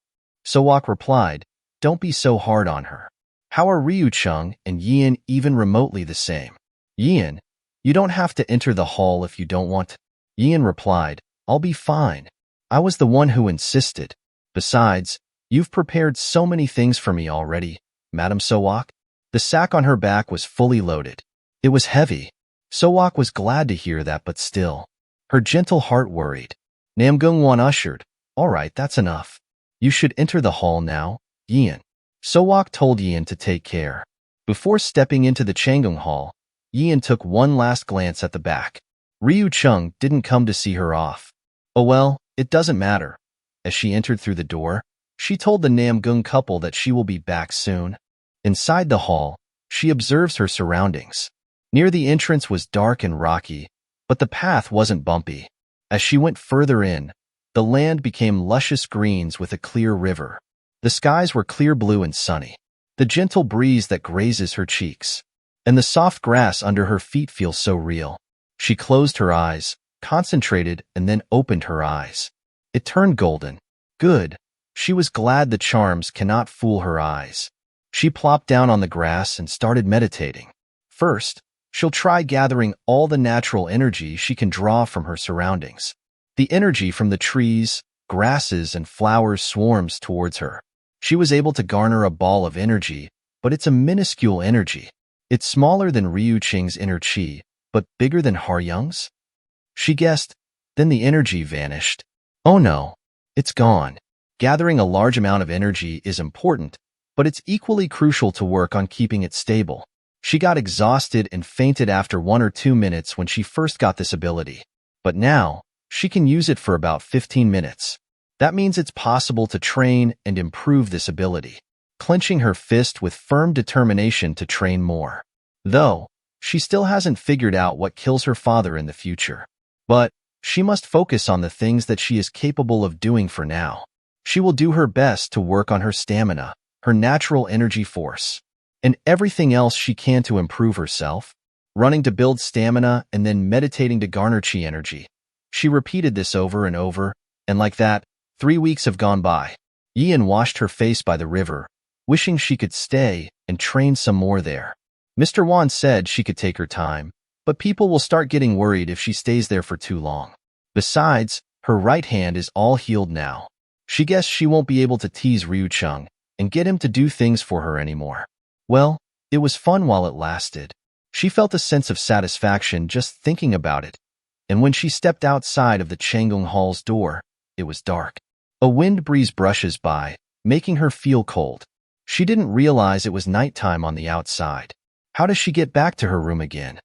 Sowak replied, "Don't be so hard on her. How are Ryu Chung and Yin even remotely the same?" "Yin, you don't have to enter the hall if you don't want to." Yin replied, "I'll be fine. I was the one who insisted. Besides, you've prepared so many things for me already, Madam Sowak." The sack on her back was fully loaded. It was heavy. Sowak was glad to hear that, but still, her gentle heart worried. Namgung ushered, "All right, that's enough. You should enter the hall now, Yin." Sowak told Yin to take care. Before stepping into the Chenung Hall, Yin took one last glance at the back. Ryu Chung didn't come to see her off. "Oh well, it doesn't matter." As she entered through the door, she told the Namgung couple that she will be back soon. Inside the hall, she observes her surroundings. Near the entrance was dark and rocky, but the path wasn't bumpy. As she went further in, the land became luscious greens with a clear river. The skies were clear blue and sunny. The gentle breeze that grazes her cheeks, and the soft grass under her feet feels so real. She closed her eyes, concentrated, and then opened her eyes. It turned golden. Good. She was glad the charms cannot fool her eyes. She plopped down on the grass and started meditating. First, she'll try gathering all the natural energy she can draw from her surroundings. The energy from the trees, grasses, and flowers swarms towards her. She was able to garner a ball of energy, but it's a minuscule energy. It's smaller than Ryu Chung's inner chi, but bigger than Har Young's. She guessed, then the energy vanished. Oh no, it's gone. Gathering a large amount of energy is important, but it's equally crucial to work on keeping it stable. She got exhausted and fainted after 1 or 2 minutes when she first got this ability. But now, she can use it for about 15 minutes. That means it's possible to train and improve this ability, clenching her fist with firm determination to train more. Though, she still hasn't figured out what kills her father in the future. But, she must focus on the things that she is capable of doing for now. She will do her best to work on her stamina, her natural energy force, and everything else she can to improve herself, running to build stamina and then meditating to garner chi energy. She repeated this over and over, and like that, 3 weeks have gone by. Yin washed her face by the river, wishing she could stay and train some more there. Mr. Wan said she could take her time, but people will start getting worried if she stays there for too long. Besides, her right hand is all healed now. She guessed she won't be able to tease Ryu Chung and get him to do things for her anymore. Well, it was fun while it lasted. She felt a sense of satisfaction just thinking about it, and when she stepped outside of the Chenung Hall's door, it was dark. A wind breeze brushes by, making her feel cold. She didn't realize it was nighttime on the outside. How does she get back to her room again?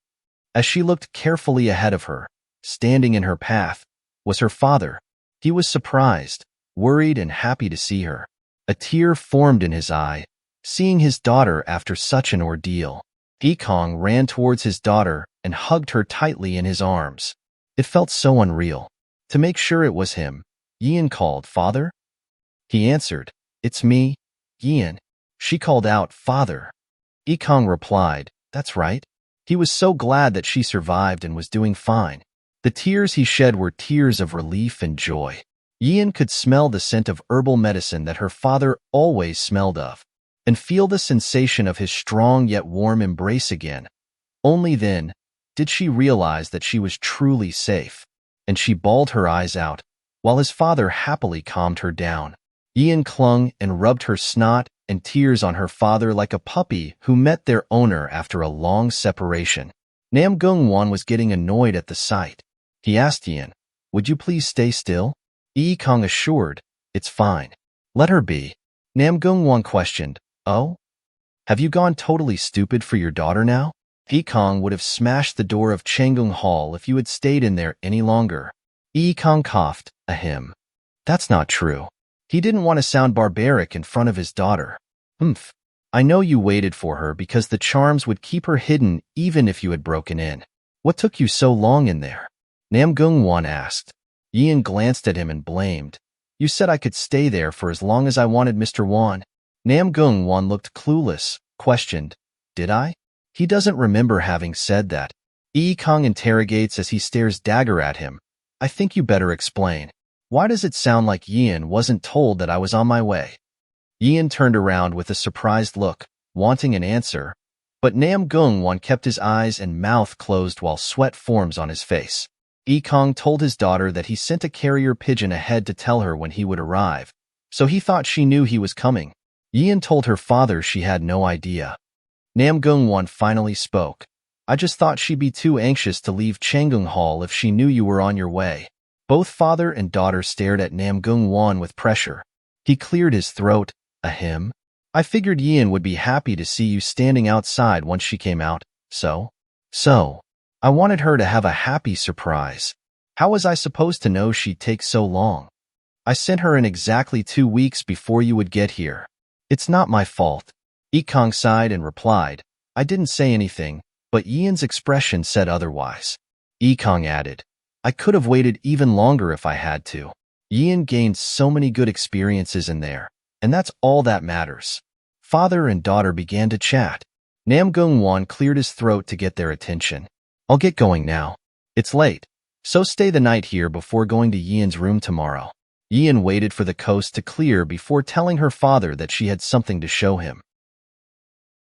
As she looked carefully ahead of her, standing in her path, was her father. He was surprised, worried, and happy to see her. A tear formed in his eye, seeing his daughter after such an ordeal. Ikong ran towards his daughter and hugged her tightly in his arms. It felt so unreal. To make sure it was him, Yin called, "Father?" He answered, "It's me, Yin." She called out, "Father." Ikong replied, "That's right." He was so glad that she survived and was doing fine. The tears he shed were tears of relief and joy. Yian could smell the scent of herbal medicine that her father always smelled of, and feel the sensation of his strong yet warm embrace again. Only then did she realize that she was truly safe, and she bawled her eyes out, while his father happily calmed her down. Yian clung and rubbed her snot and tears on her father like a puppy who met their owner after a long separation. Namgung was getting annoyed at the sight. He asked Yian, "Would you please stay still?" Kong assured, "It's fine. Let her be." Namgung questioned, "Oh? Have you gone totally stupid for your daughter now?" Kong would have smashed the door of Chenung Hall if you had stayed in there any longer. Kong coughed, ahem. "That's not true. He didn't want to sound barbaric in front of his daughter. Humph. I know you waited for her because the charms would keep her hidden even if you had broken in. What took you so long in there?" Namgung asked. Yian glanced at him and blamed. "You said I could stay there for as long as I wanted, Mr. Wan." Namgung looked clueless, questioned, "Did I?" He doesn't remember having said that. Kong interrogates as he stares dagger at him. "I think you better explain. Why does it sound like Yian wasn't told that I was on my way?" Yian turned around with a surprised look, wanting an answer, but Namgung kept his eyes and mouth closed while sweat forms on his face. Kong told his daughter that he sent a carrier pigeon ahead to tell her when he would arrive, so he thought she knew he was coming. Yian told her father she had no idea. Namgung finally spoke. "I just thought she'd be too anxious to leave Chenung Hall if she knew you were on your way." Both father and daughter stared at Namgung with pressure. He cleared his throat, ahem. "I figured Yian would be happy to see you standing outside once she came out, so I wanted her to have a happy surprise. How was I supposed to know she'd take so long? I sent her in exactly 2 weeks before you would get here. It's not my fault." Kong sighed and replied, "I didn't say anything, but Yian's expression said otherwise." Kong added, "I could have waited even longer if I had to. Yian gained so many good experiences in there, and that's all that matters." Father and daughter began to chat. Namgung cleared his throat to get their attention. "I'll get going now. It's late, so stay the night here before going to Yian's room tomorrow." Yian waited for the coast to clear before telling her father that she had something to show him.